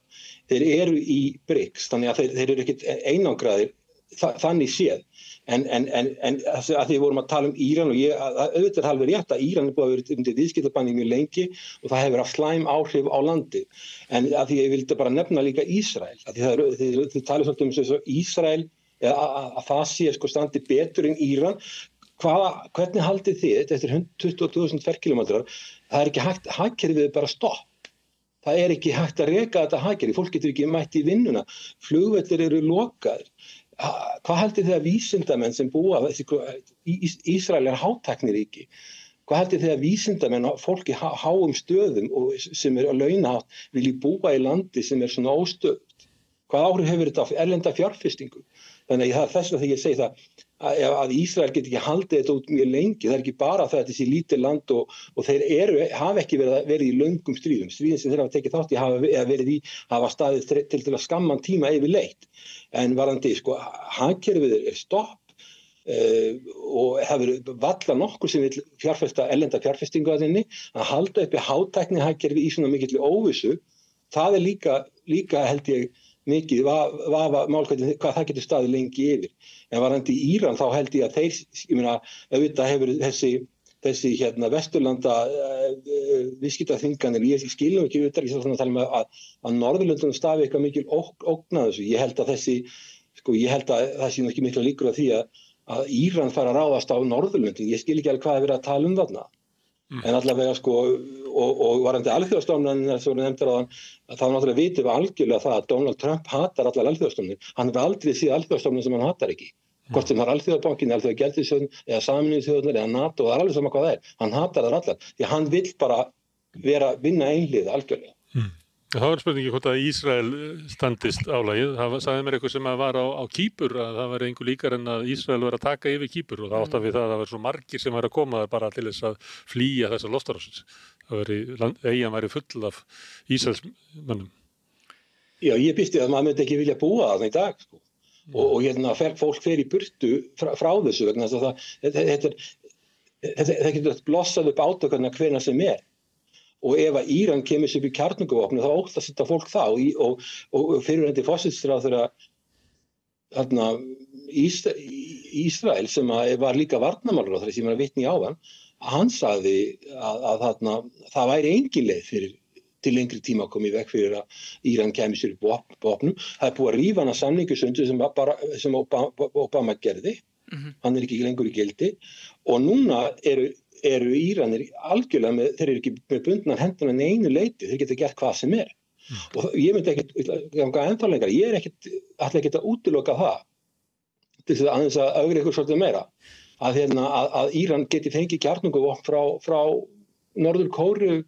þeir eru í BRICS, þannig að þeir eru ekkit einangraðir, þannig séð, en að því við vorum að tala Íran og auðvitað alveg rétt að Íran búið að vera undir viðskiptabanni mjög lengi og það hefur haft slæm áhrif á landi, en að því ég vildi bara nefna líka Ísrael, að því þið talið svolítið svo Ísrael, að það sé sko standi betur en Íran, hvernig haldið þið, þetta er 22.000 ferkilometrar, það er ekki hægt, hagkerfið er bara stopp. Það er ekki hægt að reka þetta hagkerfi, fólk getur ekki mætt í vinnuna, flugvellir eru lokaðir. Hvað haldið þið að vísindamenn sem búa, Ísrael er hátækniríki, hvað haldið þið að vísindamenn, fólk í háum stöðum og sem er á launahátt, vilji búa í landi sem er svona óstöðugt? Hvað áhrif hefur þetta á erlenda fjárfestingu? Þannig að þess vegna þegar ég segi það að Ísrael get ekki haldið þetta út mjög lengi, það er ekki bara það að þetta sé lítið land og þeir hafa ekki verið í löngum stríðum sem þeir hafa tekið þátt í hafa staðið til að skamman tíma yfirleitt. En varðandi, sko, hagkerfið er stopp og það verður varla nokkur sem vil fjárfesta erlenda fjárfestingu að henni, að halda uppi hátækni hagkerfi í svona mikilli óvissu, það er líka held ég mikið málkvæði hvað það getur staðið lengi yfir. En varðandi í Íran þá held ég að þeir, ég meina, auðvitað hefur þessi Vesturlanda viðskiptaþvinganir, ég skilum ekki utanríkisráðherrann að tala að Norðurlöndunum stafi eitthvað mikil ógn að þessu. Ég held að það sé ekki mikla líkur að því að Íran fara að ráðast á Norðurlöndin. Ég skil ekki alveg hvað er verið að tala þarna. En allavega sko, og varðandi alþjóðastofnanir sem voru nefndar áðan, þá náttúrulega vitum við algjörlega það að Donald Trump hatar allar alþjóðastofnanir. Hann hefur aldrei séð alþjóðastofnanir sem hann hatar ekki. Hvort sem það er alþjóðabankin, alþjóðagjaldeyrissjóðurinn eða Sameinuðu þjóðirnar eða NATO, það er alveg sama hvað það er. Hann hatar þær allar, því hann vill bara vinna einhlið algjörlega. Það var spurningi hvort að Ísrael standist álagið. Það sagði mér eitthvað sem var á Kýpur að það var engu líkar en að Ísrael var að taka yfir Kýpur og það átti við það var svo margir sem var að koma bara til þess að flýja þessa loftárásins. Eyjan væri full af Ísraelsmönnum. Já, ég býsti að maður myndi ekki vilja búa þarna í dag, sko. Og fólk fer í burtu frá þessu vegna þess að það getur blossað upp átökurna hvenær sem er. Og ef að Íran kemur sér upp í kjarnorkuvopni þá óttast þetta fólk þá og fyrrverandi forsætisráðherra Ísrael sem var líka varnarmálaráðherra sem var að vitna í áðan, hann sagði að það væri engin leið til lengri tíma að koma í veg fyrir að Íran kemur sér upp vopnum. Það er búið að rífa hana samningasundu sem Obama gerði, hann er ekki lengur í gildi og núna eru Íranir algjörlega þeir eru ekki með bundnar hendurnar neinu leyti, þeir geta gert hvað sem er. Og ég myndi ekkert ganga ennþá lengra, ég ætla ekki að útiloka það til þess að aðeins að augra ykkur svolítið meira að Íran geti fengið kjarnorkuvopn frá Norður-Kóreu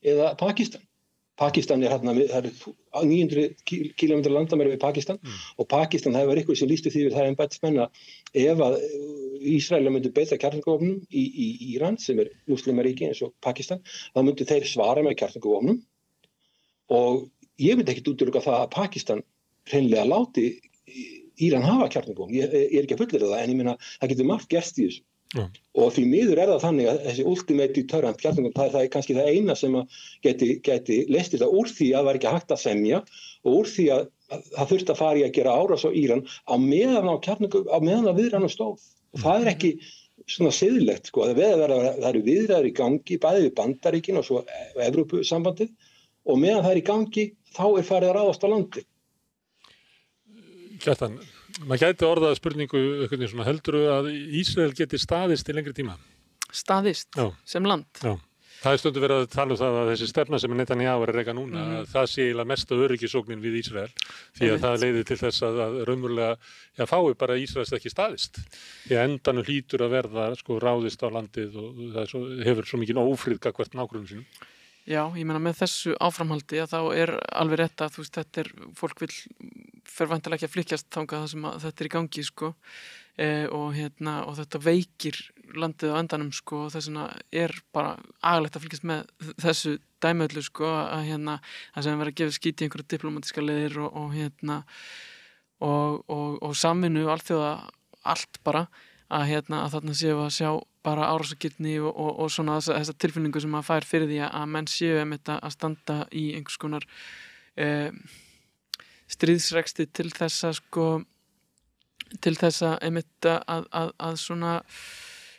eða Pakistan. Pakistan það er 900 km landamæri við Pakistan og Pakistan það var eitthvað sem lýstu því við það embættismenn að ef að Ísrael myndi beita kjarnorkuvopnum í Íran sem er múslimaríki eins og Pakistan, þá myndi þeir svara með kjarnorkuvopnum og ég myndi ekkert útiloka það að Pakistan hreinlega láti Íran hafa kjarnorkuvopn. Ég er ekki að fullyrða það en ég meina það getur margt gerst í þessu. Og því miður það þannig að þessi ultimate deterrent kjarnorkuvopn, það er kannski það eina sem geti leyst þetta úr því að það var ekki hægt að semja og úr því að það þurfti að fara í að gera árás á Íran á meðan að viðræðan stóð. Og það er ekki svona siðlegt, sko. Það eru viðræður í gangi, bæði við Bandaríkin og svo Evrópusambandið og meðan það er í gangi, þá er farið að ráðast á landi. Kjartan, maður gæti orðað spurningu svona, heldurðu að Ísrael geti staðist í lengri tíma? Staðist? Já. Sem land? Já. Það er stundu verið að tala það að þessi stefna sem Netanyahu er að reka núna, það sé eiginlega mesta öryggisógnin við Ísrael því að það leiðir til þess að raunverulega fái bara Ísraels ekki staðist. Því að endanum hlýtur að verða ráðist á landið og það hefur svo mikið ófrið gagnvart nágrönnum sínum. Já, ég meina með þessu áframhaldi að þá er alveg rétt að þetta fólk fer væntanlega ekki að flykkjast þangað það sem þetta er í gangi og þetta veikir landið á endanum og þess vegna er bara agalegt að fylgjast með þessu dæmiöllu að það sem verið að gefa skít í einhverja diplómatíska leiðir og samvinnu alþjóða allt bara að þarna séu að sjá bara árásargirni og svona þessa tilfinningu sem maður fær fyrir því að menn séu einmitt að standa í einhvers konar stríðsreksti til þess að einmitt að svona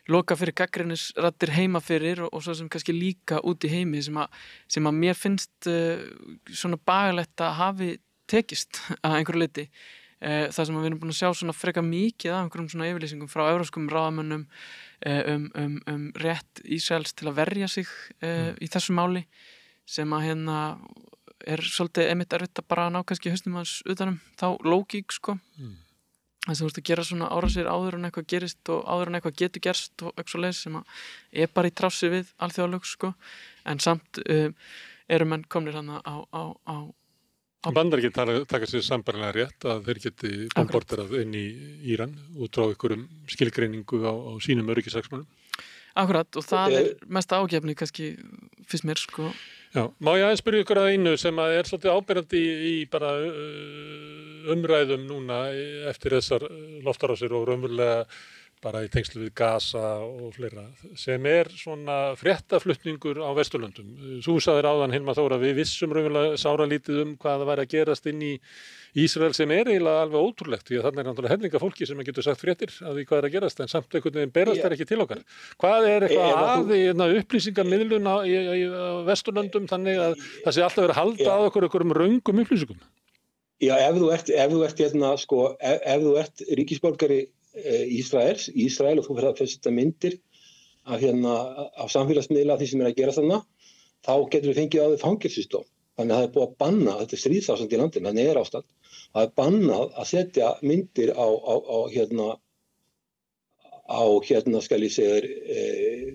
loka fyrir gagnrýnisraddir heima fyrir og svo sem kannski líka út í heimi sem að mér finnst svona bagalegt að hafi tekist að einhverju leyti. Það sem við erum búin að sjá svona frekar mikið af einhverjum svona yfirlýsingum frá evrópskum ráðamönnum rétt Ísraels til að verja sig í þessu máli sem að svolítið einmitt erfitt að bara ná kannski hausnum hans utanum þá lógík sko. Þess að þú ert að gera svona árásir áður en eitthvað gerist og áður en eitthvað getur gerst og eitthvað leið sem að bara í trássi við alþjóðalög sko. En samt eru menn komnir hann á Bandaríkin taka sér sambærilega rétt að þeir geti bombarderað inn í Íran út frá einhverjum skilgreiningu á sínum öryggishagsmunum. Akkurat, og það mesta ágefni kannski fyrst mér sko. Já, má ég aðeins spyrja ykkur að einu sem að svolítið áberandi í bara umræðum núna eftir þessar loftárásir og raunverulega bara í tengslu við Gaza og fleira, sem svona fréttaflutningur á Vesturlöndum. Þú sagðir áðan, Hilma Þóra, við vissum raunverulega sáralítið hvað það væri að gerast inn í Ísrael sem eiginlega alveg ótrúlegt, því að þarna náttúrulega hellinga fólki sem getur sagt fréttir af því hvað að gerast, en samt einhvern veginn berast ekki til okkar. Hvað eitthvað að upplýsingarmiðlun á Vesturlöndum þannig að það sé alltaf verið að halda að okkur einhverjum röngum upplýsingum? Já, ef þú ert ríkisborgari Ísrael og þú fyrir að setja myndir af samfélagsmiðla því sem að gera þarna, þá getur við fengið á því fangelsisdóm. Þannig að það búið að banna, þetta stríðsástand í landinu, þannig ástand, það bannað að setja myndir á skal ég segja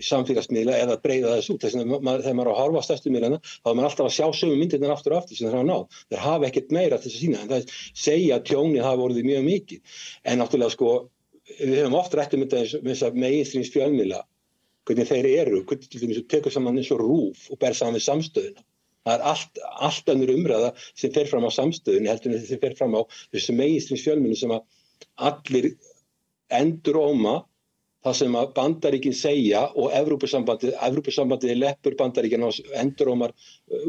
samfélagsmiðla eða breyða þessu út. Þess vegna þegar maður er að horfa á stærstu miðlana, þá er maður alltaf að sjá sömu myndirnar aftur og aftur sem þeir hafa náð. Þeir hafa ekkert meira til þess að sýna, en það segja að tjónið hafa orðið mjög mikið. En náttúrulega við höfum oft rætt um þetta meginstreams fjölmiðla, hvernig þeir eru, hvernig til dæmis tekur saman eins og RÚV og ber saman við samstöðuna. Það er allt önnur umræða sem fer fram á samstöðunni heldur en sem fer fram á þessu meginstreams fjölmiðlum sem að allir enduróma það sem að Bandaríkin segja og Evrópusambandið leppur Bandaríkin á endurómar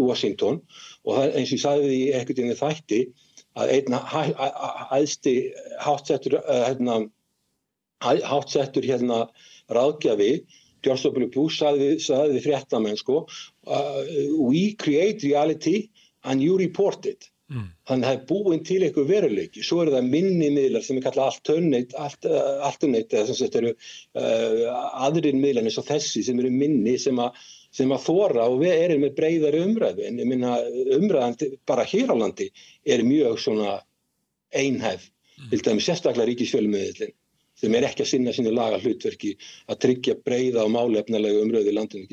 Washington og það, eins og ég sagði því einhvern veginn þætti að einn æðsti háttsettur ráðgjafi George W. Bush sagði við fréttamenn we create reality and you report it. Þannig að það er búin til einhver veruleiki. Svo eru það minni miðlar sem kallað alternate eða sem sagt eru aðrir miðlar eins og þessi sem eru minni sem að þora og við erum með breiðari umræðu. En ég minna umræðan bara hér á landi er mjög svona einhæf. Til dæmis sérstaklega ríkisfjölmiðillinn sem er ekki að sinna sínu laga hlutverki að tryggja breiða og málefnalega umræðu í landinu.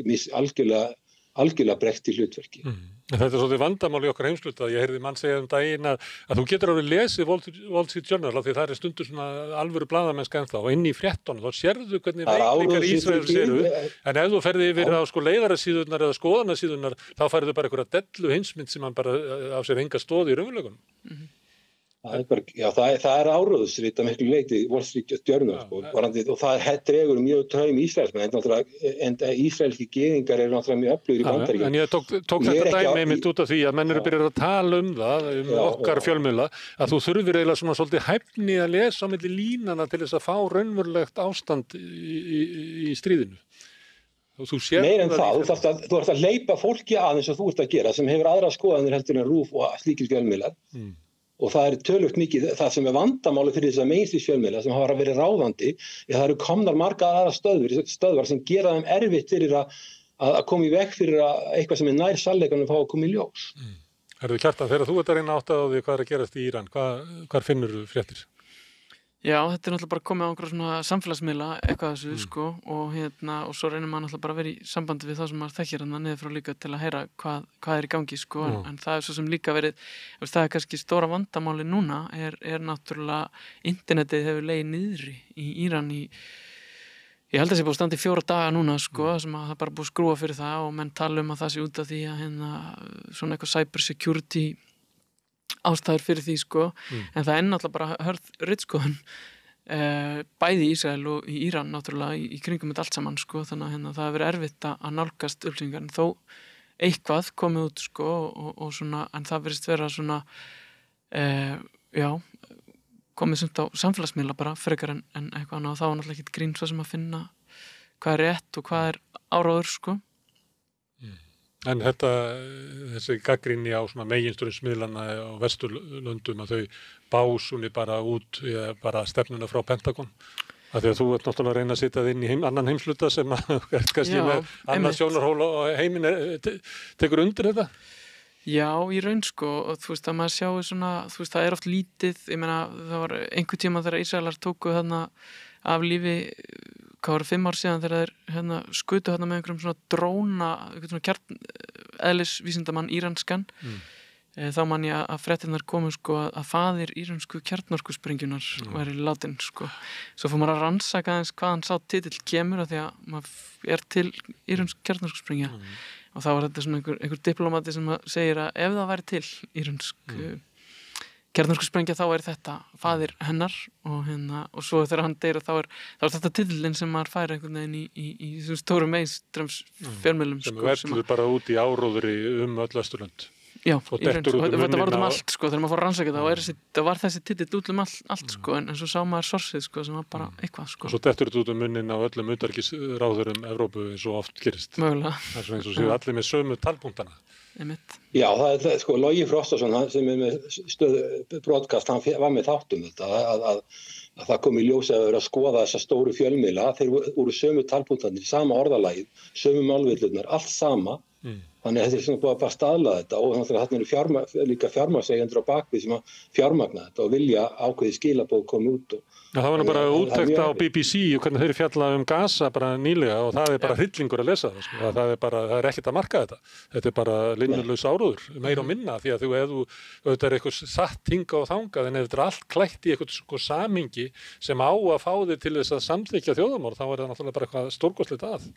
Algjörlega breytt í hlutverki. Þetta er svolítið vandamál í okkar heimsluta. Ég heyrði mann segja daginn að þú getur alveg lesið Wall Street Journal af því það er stundur svona alvöru blaðamennska ennþá og inn í fréttunum, þá sérðu hvernig veikleikar Ísraels eru, en ef þú ferði yfir á leiðarasíðurnar eða skoðanasíðurnar, þá færðu bara einhverja dellu hinsmynd sem hann bara á sér enga stoð í raunveruleikunum. Það er áróðusrit að miklu leyti Wall Street Journal og það dregur mjög taum Ísraelsmenn en ísraelski gyðingar eru náttúrulega mjög öflugir í Bandaríkjunum. En ég tók þetta dæmi einmitt út af því að menn eru byrjað að tala um það, okkar fjölmiðla, að þú þurfir eiginlega svona svolítið hæfni að lesa á milli línana til þess að fá raunverulegt ástand í stríðinu. Meir en það, þú ert að hleypa fólki aðeins og þú ert að gera sem hefur aðra skoðanir heldur en RÚV og slíkir fjölmiðlar. Og það er töluvert mikið, það sem er vandamáli fyrir þess að mainstream fjölmiðla sem hafa verið ráðandi, það eru komnar marga aðra stöðvar sem gera þeim erfitt fyrir að koma í veg fyrir að eitthvað sem er nær sannleikanum fá að koma í ljós. Herðu Kjartan, þegar þú ert að reyna átt á því hvað er að gerast í Íran, hvar finnur þú fréttir? Já, þetta er náttúrulega bara komið á einhverja svona samfélagsmiðla eitthvað þessu og svo reynir maður náttúrulega bara að vera í sambandi við það sem maður þekkir niður frá líka til að heyra hvað er í gangi en það er svo sem líka verið það er kannski stóra vandamáli núna er náttúrulega internetið hefur legið niðri í Íran ég held að það sé búið að standa í 4 daga núna sem að það bara búið að skrúa fyrir það og menn tala um að það sé út af því að svona eitthvað cyber security ástæður fyrir því en það er náttúrulega bara hörð ritskoðun bæði í Ísrael og í Íran náttúrulega í kringum þetta allt saman sko, þannig að það hefur verið erfitt að nálgast upplýsingar en þó eitthvað komið út sko og svona, en það verðist vera svona komið sumt á samfélagsmiðla bara frekar en eitthvað annað og þá var náttúrulega ekki grín svo sem að finna hvað rétt og hvað áráður sko. En þessi gagnrýni á svona meginströmsmiðlana á Vesturlöndum að þau básunni bara út bara stefnuna frá Pentagon af því að þú ert náttúrulega að reyna að sitja inn í annan heimsluta sem er kannski með annað sjónarhól og heiminn tekur undir þetta? Já, í raun sko og þú veist að maður sjáu svona, þú veist það oft lítið, ég meina það var einhver tíma þegar Ísraelar tóku þarna af lífi, hvað var 5 ár síðan þegar þeir skutu þarna með einhverjum svona dróna, einhvern svona kjarneðlisvísindamann íranskan þá man ég að fréttirnar komu sko að faðir íransku kjarnorkusprengjunnar væri látinn sko. Svo fór maður að rannsaka aðeins hvaðan sá titill kemur af því að maður til íransk kjarnorkusprengja og þá var þetta svona einhver diplomati sem segir að ef það væri til íransk kjarnorkusprengja þá er þetta faðir hennar og svo þegar hann deyr þá er þetta titillinn sem maður fær einhvern veginn í þessum stóru mainstreams fjölmiðlum sem verður bara út í áróðri öll Vesturlönd. Já, þetta var allt sko, þegar maður fór að rannsaka það var þessi titill út allt sko, en svo sá maður sorsið sko, sem var bara eitthvað sko. Og svo dettur þetta út munnin á öllum utanríkisráðherrum Evrópu eins og oft gerist. Mögulega. Það er svona eins og séu allir með sömu talpunktana. Einmitt. Já, það er sko, Logi Frostason sem er með stöð broadcast, hann var með þáttum þetta, að það kom í ljós að vera að skoða þessa stóru fjölmiðla, þeir voru sömu talpunktarnir, sama orðalagið, sömu málvillurnar, allt sama. Þannig að þetta er svona búið að bara staðlaða þetta og þannig að þetta eru líka fjármagnseigendur á bakvið sem að fjármagna þetta og vilja ákveðið skilaboð koma út. Það var nú bara úttekt á BBC og hvernig þeir fjalla Gaza bara nýlega og það er bara hryllingur að lesa það. Sko. Það er ekkert að marka þetta. Þetta er bara linnulaus áróður, meira og minna því að ef þú er eitthvað satt hingað og þangað en ef þetta er allt klætt í eitthvað sko samingi sem á að fá þig til þess að samþykkja þjóðarmorð þá er það náttúrulega bara eitthvað stórkostlegt að.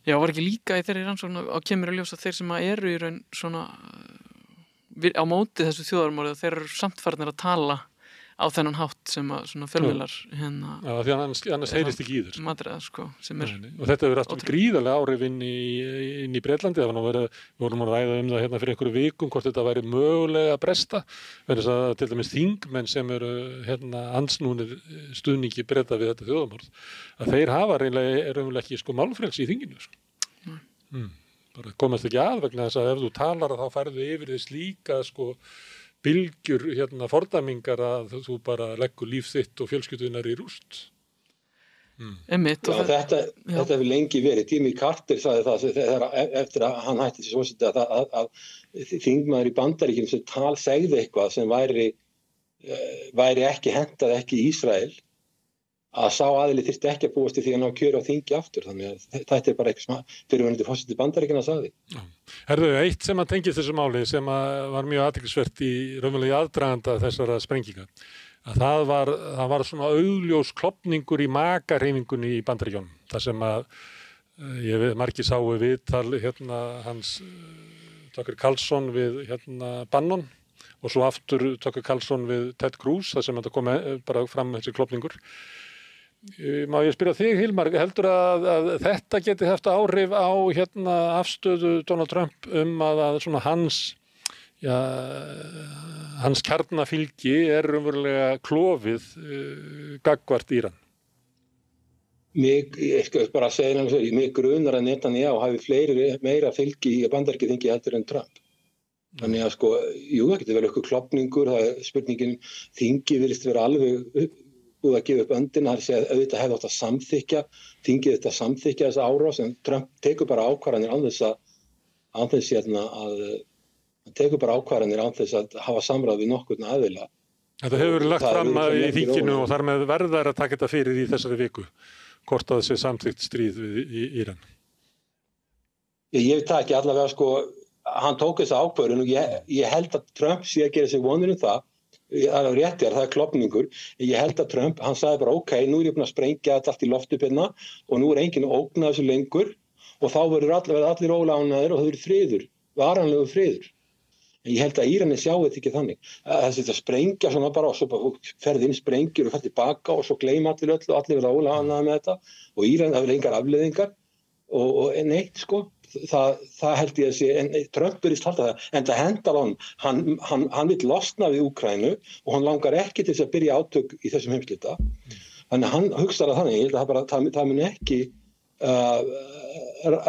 Já, var ekki líka í þeirri rannsókn að kemur að ljósa þeir sem eru í raun svona á móti þessu þjóðarmorði þeir eru samt farnir að tala á þennan hátt sem að svona fjölmiðlar Já, því annars heyrist ekki í þér. Madriða, sko, sem og þetta hefur aftur gríðarlega áhrif inn í Bretlandi. Við vorum að ræða það hérna fyrir einhverju vikum hvort þetta væri mögulega að bresta. Verðis að til dæmis þingmenn sem eru hérna ansnúnir stuðningi Breta við þetta þjóðarmorð, að þeir hafa raunverulega ekki sko málfrelsi í þinginu. Sko. Bara komast ekki að vegna þess að ef þú talar þá færðu yfir þess líka sko bylgjur fordæmingar að þú bara leggur líf þitt og fjölskyldunar í rúst. Einmitt. Þetta hefur lengi verið. Jimmy Carter sagði það eftir að hann hætti þessi fórseti að þingmaður í Bandaríkjunum sem segði eitthvað sem væri ekki hentað ekki í Ísrael að sá aðili þyrfti ekki að búast til því að ná kjöri á þingi aftur. Þannig að þetta er bara eitthvað sem fyrirverandi fórseti Bandaríkjanna sagði. Herðu, eitt sem að tengist þessu máli sem var mjög athyglisvert í raunverulega aðdraganda þessara sprenginga, að það var svona augljós klofningur í makahreyfingunni í Bandaríkjunum. Það sem að margir sáu viðtal hans Tucker Carlson við Bannon og svo aftur Tucker Carlson við Ted Cruz, það sem þetta kom bara fram þessi klofningur. Má ég spyrja þig, Hilmar, heldur að þetta geti haft áhrif á afstöðu Donald Trump að svona hans kjarnafylgi er raunverulega klofið gagnvart Íran? Ég skal bara segja mig grunar að Netanyahu hafi meira fylgi í Bandaríkjaþingi heldur en Trump. Þannig að sko, jú, það getur vel eitthvað klofningur, það er spurningin, þingi virðist vera alveg búið að gefa upp öndina, það er að auðvitað hefði átt að samþykkja, þingið þetta samþykkja þessa árás, en Trump tekur bara ákvarðanir án þess að hafa samráð við nokkurn aðila. Þetta hefur verið lagt fram í þinginu og þar með verðar að taka þetta fyrir í þessari viku, hvort að þessi samþykkt stríð við Íran. Ég veit það ekki allavega sko, hann tók þessa ákvörðun og ég held að Trump sé að gera sig vonir það er rétt það er klofningur. Ég held að Trump, hann sagði bara ok, nú er ég búin að sprengja þetta allt í loft upp hérna og nú er enginn að ógna þessu lengur og þá verður allir ólánaðir og það verður friður, varanlegur friður. En ég held að Íranar sjá þetta ekki þannig. Það setja að sprengja svona bara og svo bara ferði inn sprengjur og ferði tilbaka og svo gleyma allir öllu og allir verða ólánaði með þetta og Íranar hafa engar afleiðingar og neitt sko. Það held ég að sé, en Trump virðist halda það, en það hendar hann vill losna við Úkraínu og hann langar ekki til þess að byrja átök í þessum heimsluta. Þannig að hann hugsar að þannig, ég held að það muni ekki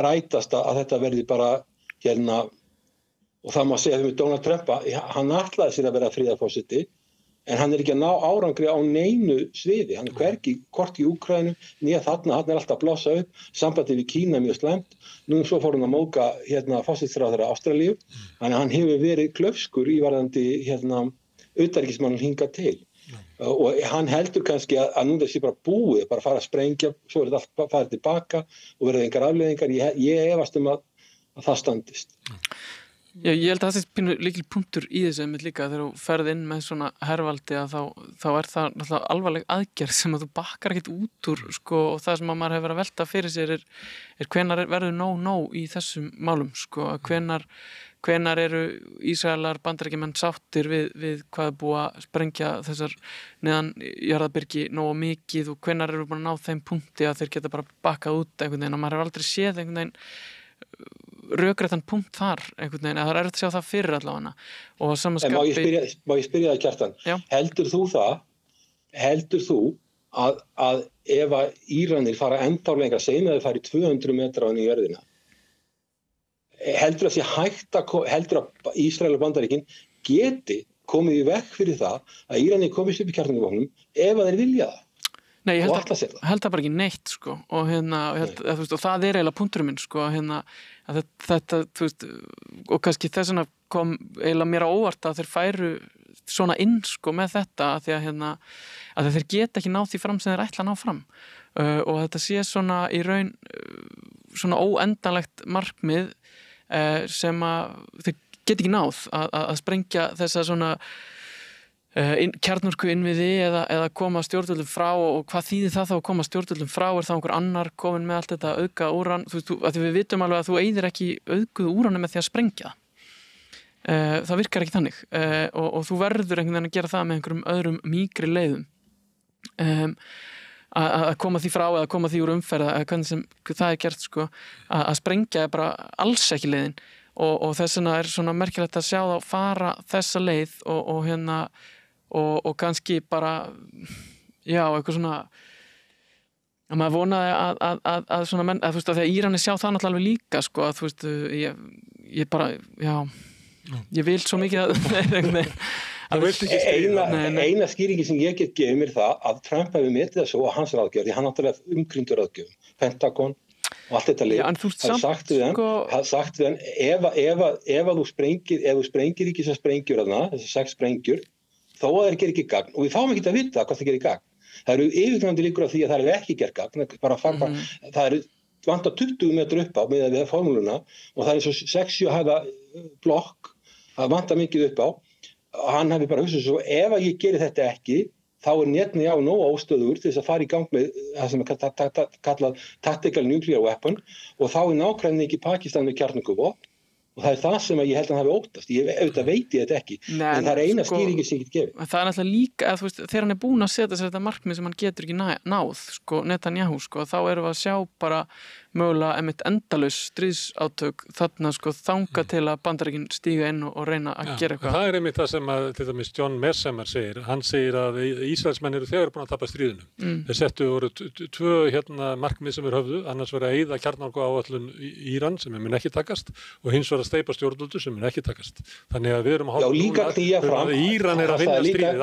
rætast að þetta verði bara hérna, og það má segja með Donald Trump, hann ætlaði sér að vera friðarforseti, en hann ekki að ná árangri á neinu sviði, hann hvergi, hvort í Úkraínu, nýja þarna, hann alltaf að blása upp, sambandið við Kína mjög slæmt, nú svo fór hann að móka hérna forsætisráðherra Ástralíu, þannig að hann hefur verið klaufskur í varðandi hérna utanríkismanninn hingað til. Og hann heldur kannski að nú þessi bara búið, bara fara að sprengja, svo þetta allt farið tilbaka og verið engar afleiðingar, ég efast að það standist. Já, ég held að það sé pínu líkil punktur í þessu einmitt líka þegar þú ferð inn með svona hervaldi að þá er það náttúrulega alvarleg aðgerð sem að þú bakkar ekkert út úr sko, og það sem að maður hefur verið að velta fyrir sér er hvenær verður nóg í þessum málum sko, að hvenær eru Ísraelar bandaríkjamenn sáttir við hvað er búið að sprengja þessar neðan jarðabyrgi nógu mikið og hvenær eru búin að ná þeim punkti að þeir geta bara bakkað út einhvern veginn og maður hefur aldrei séð einhvern veginn rökréttan punkt þar einhvern veginn, að það er erfitt að sjá það fyrir allavega og samanskapi... Má ég spyrja það Kjartan, heldur þú að ef að Íranir fara ennþá lengra, segjum að þeir fari 200 metra á í jörðina, heldur að Ísrael og Bandaríkin geti komið í veg fyrir það að Íranir komist upp í kjarnorkuvopnum ef að þeir vilja það? Nei, ég held það bara ekki neitt sko og og það er eiginlega punkturinn minn sko að þetta þú veist, og kannski þess vegna kom eiginlega mér á óvart að þeir færu svona inn sko með þetta að því að þeir geta ekki náð því fram sem þeir ætla að ná fram og þetta sé svona í raun svona óendanlegt markmið sem að þeir geta ekki náð að sprengja þessa svona kjarnorku innviði eða koma stjórnvöldum frá og hvað þýðir það þá að koma stjórnvöldum frá, er það einhver annar komin með allt þetta auðga úran, þú veist, að við vitum alveg að þú eyðir ekki auðguðu úranu með því að sprengja það virkar ekki þannig og þú verður einhvern veginn að gera það með einhverjum öðrum mýkri leiðum að koma því frá eða koma því úr umferð eða hvernig sem það er gert sko, að sprengja er bara alls ekki leiðin og þess vegna er svona merkilegt að sjá þá fara þessa leið og kannski bara eitthvað svona að maður vonaði að svona menn, að þú veist að þegar Íranir sjá það náttúrulega alveg líka sko, að þú veist, ég bara ég vil svo mikið eina skýringi sem ég get gefið mér það að Trump hefur metið það svo að hans ráðgjöf, því hann náttúrulega umkringdur ráðgjöf, Pentagon og allt þetta lið, hann sagt við hann ef þú sprengir ekki þessar sprengjur þessar 6 sprengjur, þó að þeir gerir ekki gagn og við fáum ekki að vita hvað það gerir gagn. Það eru yfirgnandi líkur á því að það er ekki gert gagn, það eru vantar 20 metrar upp á með við formúluna og það er svo 6-7 hæða blokk, það vantar mikið upp á. Hann hefði bara hugsað svo, ef að ég geri þetta ekki, þá er Netanyahu nógu óstöðugur til þess að fara í gang með það sem er kallað tactical nuclear weapon og þá er nágranni Pakistan með kjarnorkuvopn. Og það er það sem ég held að hann hafi óttast. Auðvitað veit ég þetta ekki. En það er eina skýringi sem ég get gefið. Það er náttúrulega líka, þú veist, þegar hann er búinn að setja sér þetta markmið sem hann getur ekki náð, sko, Netanyahu, sko, þá erum við að sjá bara mögulega einmitt endalaus stríðsátök þarna, sko, þanga til að Bandaríkin stíga inn og reyna að gera eitthvað. Það er einmitt það sem að, til dæmis, John Mearsheimer segir. Hann segir að Ísraelsmenn eru þegar búin að tapa stríðinu. Þeir settu voru 2 markmið sem höfðu, annars verið að eyða kjarnorkuáætlun Íran sem mun ekki takast og hins vegar að steypa stjórnvöldu sem mun ekki takast. Þannig að við erum að Íran er að vinna stríðið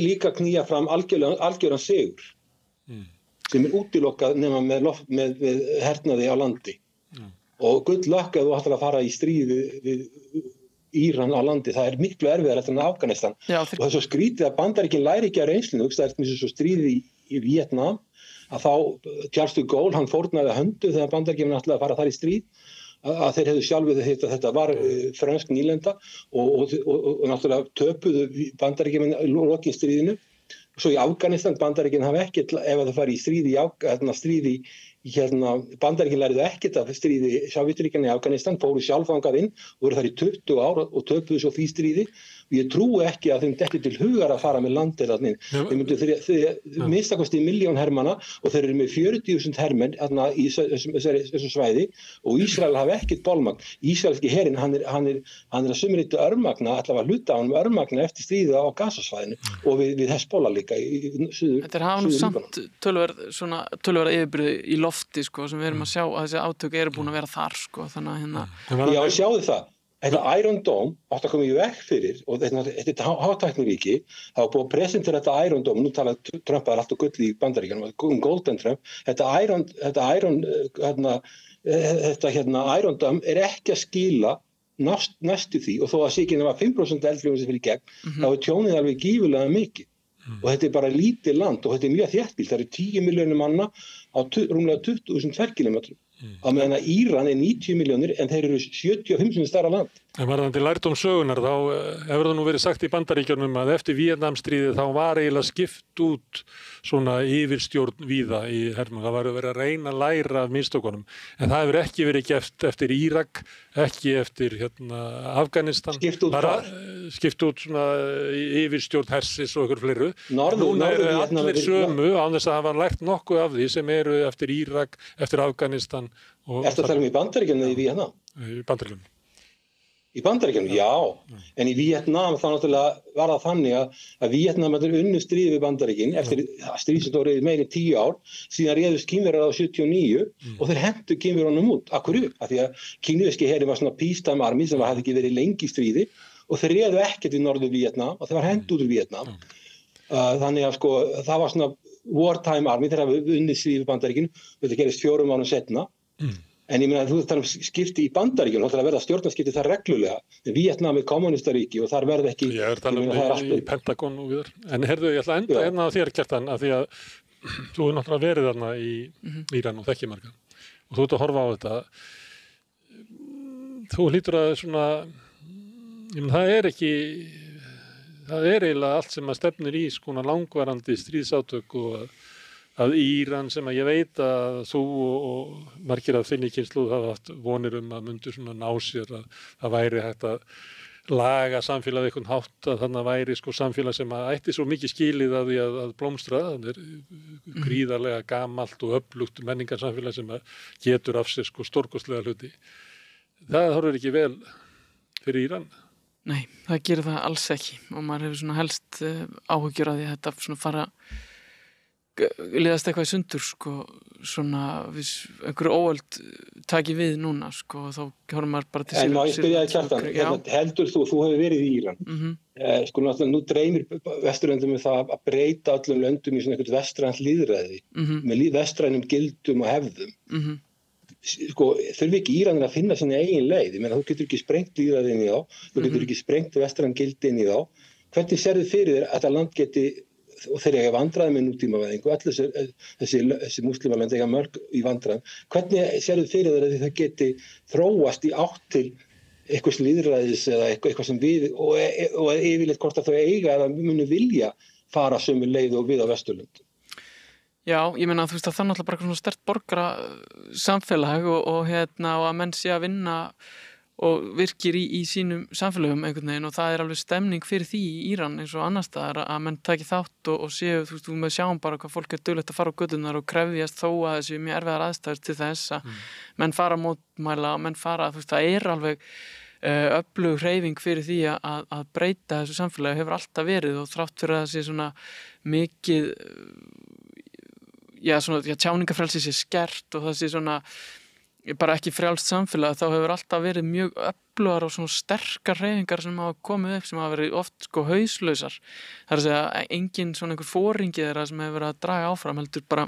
líka knýja fram algjöran sigur sem er útilokað nema með hernaði á landi og good luck að þú ætlar að fara í stríði við Íran á landi, það er miklu erfiðar eftir Afganistan og það er svo skrítið að Bandaríkin læri ekki að reynslinu, það er mjög svo stríði í Vietnam að þá Charles de Gaulle, hann fórnaði höndu þegar Bandaríkin ætlaði að fara þar í stríð að þeir hefðu sjálfið þetta var frönsk nýlenda og náttúrulega töpuðu Bandaríkjamenn lokin stríðinu Svo í Afganistan, Bandaríkin hafa ekkert, ef það fari í stríði Bandaríkin lærðu ekkert af stríði Sovétríkjanna í Afganistan, fóru sjálf þangað inn, voru þar í 20 ár og töpuðu svo því stríði. Ég trúi ekki að þeim detti til hugar að fara með landið þarna inn. Þeir myndu minnstakosti 1 milljón hermanna og þeir eru með 40.000 hermenn í þessu svæði og Ísrael hafa ekkert bolmagn. Ísraelski herinn, hann er að sumrita örmagna, allavega hluta á hann örmagna eftir stríðið á Gazasvæðinu og við Hezbollah líka í suður. Þetta hafa nú samt tölverð yfirbrigði í lofti sko, sem við erum að sjá að þessi átök eru búin að vera þar sko, þannig að Já, sjáðu það. Þetta Iron Dome átt að koma í veg fyrir og þetta hátækniríki, það var búið að presentera þetta Iron Dome, nú tala Trump er alltaf gull í Bandaríkjunum, Golden Trump, þetta Iron Dome er ekki að skila næstu því og þó að síkinn var 5% eldflugum sem fyrir gegn, þá er tjónið alveg gífurlega mikið. Og þetta er bara lítið land og þetta er mjög þéttbýlt, það eru 10 milljónir manna á rúmlega 20.000 ferkilometrum. Á meðan að Íran er 90 milljónir en þeir eru 75 stærra land. En varðandi lærdóm sögunar, þá hefur það nú verið sagt í Bandaríkjunum að eftir Víetnamstríðið þá var eiginlega skipt út svona yfirstjórn víða í hernum. Það var verið að reyna að læra af mistökunum. En það hefur ekki verið gert eftir Írak, ekki eftir Afganistan. Skipt út svona yfirstjórn hersis og ykkur fleiru. Núna eru allir sömu án þess að hafa lært nokkuð af því sem eru eftir Írak, eftir Afganistan. Ertu að tala í Bandaríkjunum eða í Víetnam? Í Bandaríkjunum. Í Bandaríkjunum, já. En í Víetnam þá náttúrulega var það þannig að Víetnam er unnu stríð við Bandaríkin eftir stríð sem tók meira en 10 ár, síðan réðust Kínverjar á 79 og þeir hentu Kínverjunum út. Af hverju? Af því að kínverski herinn var svona peacetime army sem hafði ekki verið lengi í stríði og þeir réðu ekkert við norður Víetnam og þeir var hent út úr Víetnam. Þannig að sko, það var svona wartime army, þeir hafa unnið stríð við Bandaríkin, þetta gerist 4 árum setna. En ég meina að þú þarf skipti í Bandaríkjunum, þá þarf að verða stjórnarskipti þar reglulega. Víetnam er kommunístaríki og þar verða ekki... Ég er talað í Pentagon og viðar. En herðu, ég ætla að enda hérna á þér, Kjartan, af því að þú er náttúrulega verið þarna í Íran og þekki marga. Og þú ert að horfa á þetta. Þú hlýtur að svona... Ég meina, það er eiginlega allt sem að stefnir í svona langvarandi stríðsátök og að Íran sem að ég veit að þú og margir af þinni kynslóð hafa haft vonir að myndu svona ná sér að það væri hægt að laga samfélagið einhvern hátt að þannig væri sko samfélag sem að ætti svo mikið skilið að því að blómstra, það er gríðarlega gamalt og öflugt menningarsamfélag sem að getur af sér sko stórkostlega hluti. Það horfir ekki vel fyrir Íran. Nei, það gerir það alls ekki og maður hefur svona helst áhyggjur af því að þetta svona fara liðast eitthvað í sundur sko, svona einhverju óöld taki við núna sko, og þá horfum maður bara til En má ég spyrja þig Kjartan, heldur þú hefur verið í Íran sko náttúrulega nú dreymir Vesturlöndum það að breyta öllum löndum í svona einhvern vestrænt lýðræði með vestrænum gildum og hefðum sko þurfi ekki Íranir að finna sinni eigin leið, ég meina þú getur ekki sprengt lýðræði inn í þá, þú getur ekki sprengt vestræn gildi inn í þá, hvernig sérðu fyrir þér að þetta land geti og þeir eiga vandræði með nútímavæðingu, allir þessi múslimalönd eiga mörg í vandræðum. Hvernig sérðu fyrir þeir að það geti þróast í átt til eitthvað lýðræðis eða eitthvað sem við og yfirleitt hvort að þau eiga eða munu vilja fara sömu leið og við á Vesturlönd? Já, ég meina þú veist að það er náttúrulega bara svona sterkt borgara samfélag og að menn sé að vinna og virkir í sínum samfélögum einhvern veginn og það er alveg stemning fyrir því í Íran eins og annars staðar að menn taki þátt og séu, þú veist, við sjáum bara hvað fólk er duglegt að fara á göturnar og krefjast þó að þessi mjög erfiðar aðstæður til þess að menn fara að mótmæla og menn fara, þú veist, það er alveg öflug hreyfing fyrir því að breyta þessu samfélagi hefur alltaf verið og þrátt fyrir að það sé svona mikið tjáningafrelsi sé skert og það sé svona bara ekki frjálst samfélag, þá hefur alltaf verið mjög öflugar og svona sterkar hreyfingar sem hafa komið upp, sem hafa verið oft sko hauslausar. Það er að segja engin svona einhver foringi þeirra sem hefur verið að draga áfram, heldur bara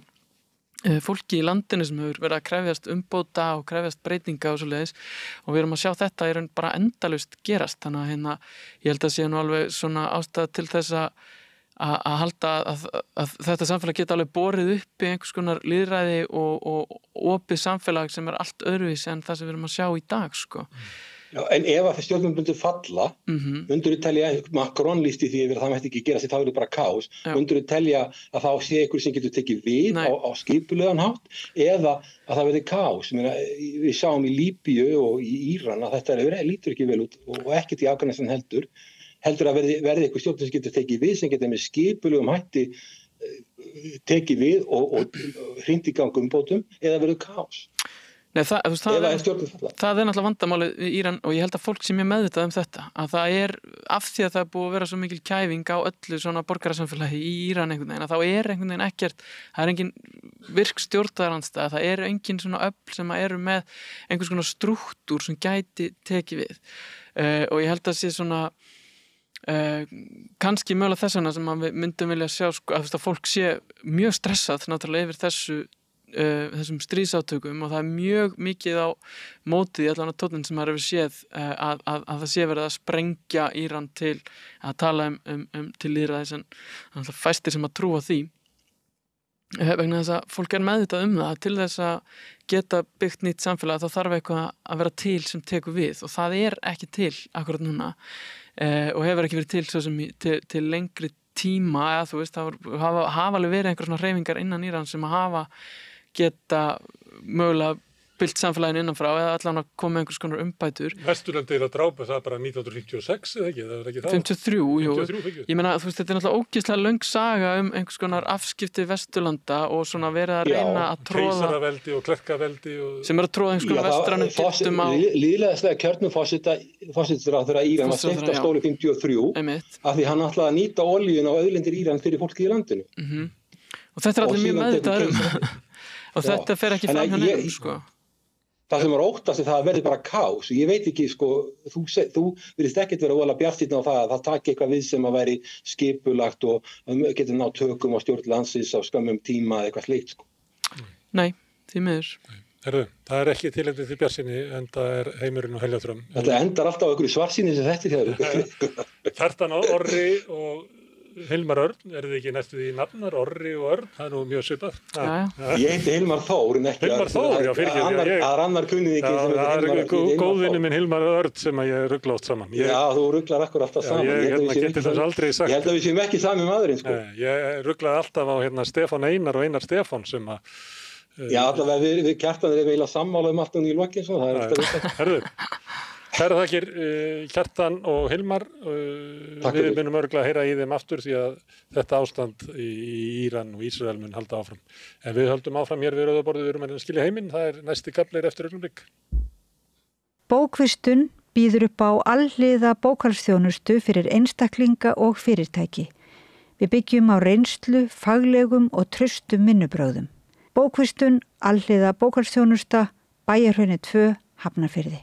fólki í landinu sem hefur verið að krefjast umbóta og krefjast breytinga og svoleiðis og við erum að sjá þetta í raun bara endalaust gerast, þannig að ég held að sé nú alveg svona ástæða til þess að halda að þetta samfélag geta alveg borið upp í einhvers konar lýðræði og opið samfélag sem er allt öðruvísi en það sem við erum að sjá í dag sko. Já, en ef að stjórnvöld myndu falla, myndur þú telja, Macron lýsti því yfir að það mætti ekki gera sér, þá er það bara kaos, myndur þú telja að þá sé einhver sem getur tekið við á skipulegan hátt, eða að það verði kaos. Við sáum í Líbíu og í Íran að þetta lítur ekki vel út og ekkert í Afganistan heldur að verði einhver stjórn sem getur tekið við, sem getur með skipulegum hætti tekið við og hringt í gang umbótum, eða verður kaos. Nei, það er náttúrulega vandamálið í Íran og ég held að fólk sem er meðvitað þetta, að það er af því að það er búið að vera svo mikil kæfing á öllu svona borgarasamfélagi í Íran einhvern veginn, að þá er einhvern veginn ekkert, það er engin virk stjórnarandstaða, það er engin svona öfl sem eru með einhvers konar strúktúr sem gæti tekið við og ég held að sé svona kannski mögulega þess vegna sem við myndum vilja sjá að fólk sé mjög stressað náttúrulega yfir þessum stríðsátökum og það er mjög mikið á mótið í allan að tóninn sem það hefur séð að það sé verið að sprengja Íran til að tala til lýðræðis en það er fæstir sem að trúa því vegna þess að fólk er meðvitað það til þess að geta byggt nýtt samfélag þá þarf eitthvað að vera til sem tekur við og það er ekki til akkurat núna og hefur ekki verið til svo sem til lengri tíma eða þú veist það hafa alveg verið einhver svona hreyfingar innan Íran sem að hafa geta mögulega byggt samfélaginu innanfrá eða allan að koma einhvers konar umbætur. Vesturlandi er að drápa það bara 1956 eða ekki? Það ekki það? 53, jú. Ég meina, þú veist, þetta er náttúrulega ógeðslega löng saga einhvers konar afskipti Vesturlanda og svona verið að reyna að tróða keisaraveldi og klerkaveldi og sem að tróða einhvers konar vestrænum gildum á líðræðislega kjörnum forsætisráðherra Íran var steypt á stóli 53 af því hann ætlaði að nýta olíuna og auðlindir Íran fyrir fólkið í landinu. Og þetta er allir mjög meðvitaður og þetta fer ekki fram hjá neinum, sko. Það sem óttast það að verði bara kaos og ég veit ekki, sko, þú virðist ekkert vera óalega bjartsýnn á það að það taki eitthvað við sem að væri skipulagt og getur ná tökum á stjórn landsins á skömmum tíma eða eitthvað slíkt, sko. Nei, því miður. Herðu, það er ekki tilefni til bjartsýni en það er heimurinn og heljaþröm. Þetta endar alltaf á einhverju svartsýni sem þetta hefur. Kjartan Orri og Hilmar Örn, þið ekki næstu því nafnar, Orri og Örn, það er nú mjög svipað. Ég heiti Hilmar Þór, en ekki Hilmar Þór, já, fyrirgefðu. Það er annar kunnið ekki sem heitir Hilmar Þór. Góðvinni minn Hilmar Örn sem ég ruggla oft saman. Já, þú rugglar akkur alltaf saman. Ég geti þess aldrei sagt. Ég held að við séum ekki sami maðurinn, sko. Ég rugglaði alltaf á Stefán Einar og Einar Stefán sem að... Já, allavega við Kjartan erum eiginlega sammála allt í lokin, svo það er alltaf Herðu, kæra þakkir Kjartan og Hilmar, við munum örugglega að heyra í þeim aftur því að þetta ástand í Íran og Ísrael mun halda áfram. En við höldum áfram hér við rauðaborðið, við erum að skilja heiminn, það er næsti kafli eftir augnablik. Bókvistun býður upp á alhliða bókhaldsþjónustu fyrir einstaklinga og fyrirtæki. Við byggjum á reynslu, faglegum og traustum vinnubrögðum. Bókvistun, alhliða bókhaldsþjónusta, Bæjarhrauni 2, Hafnarfirði.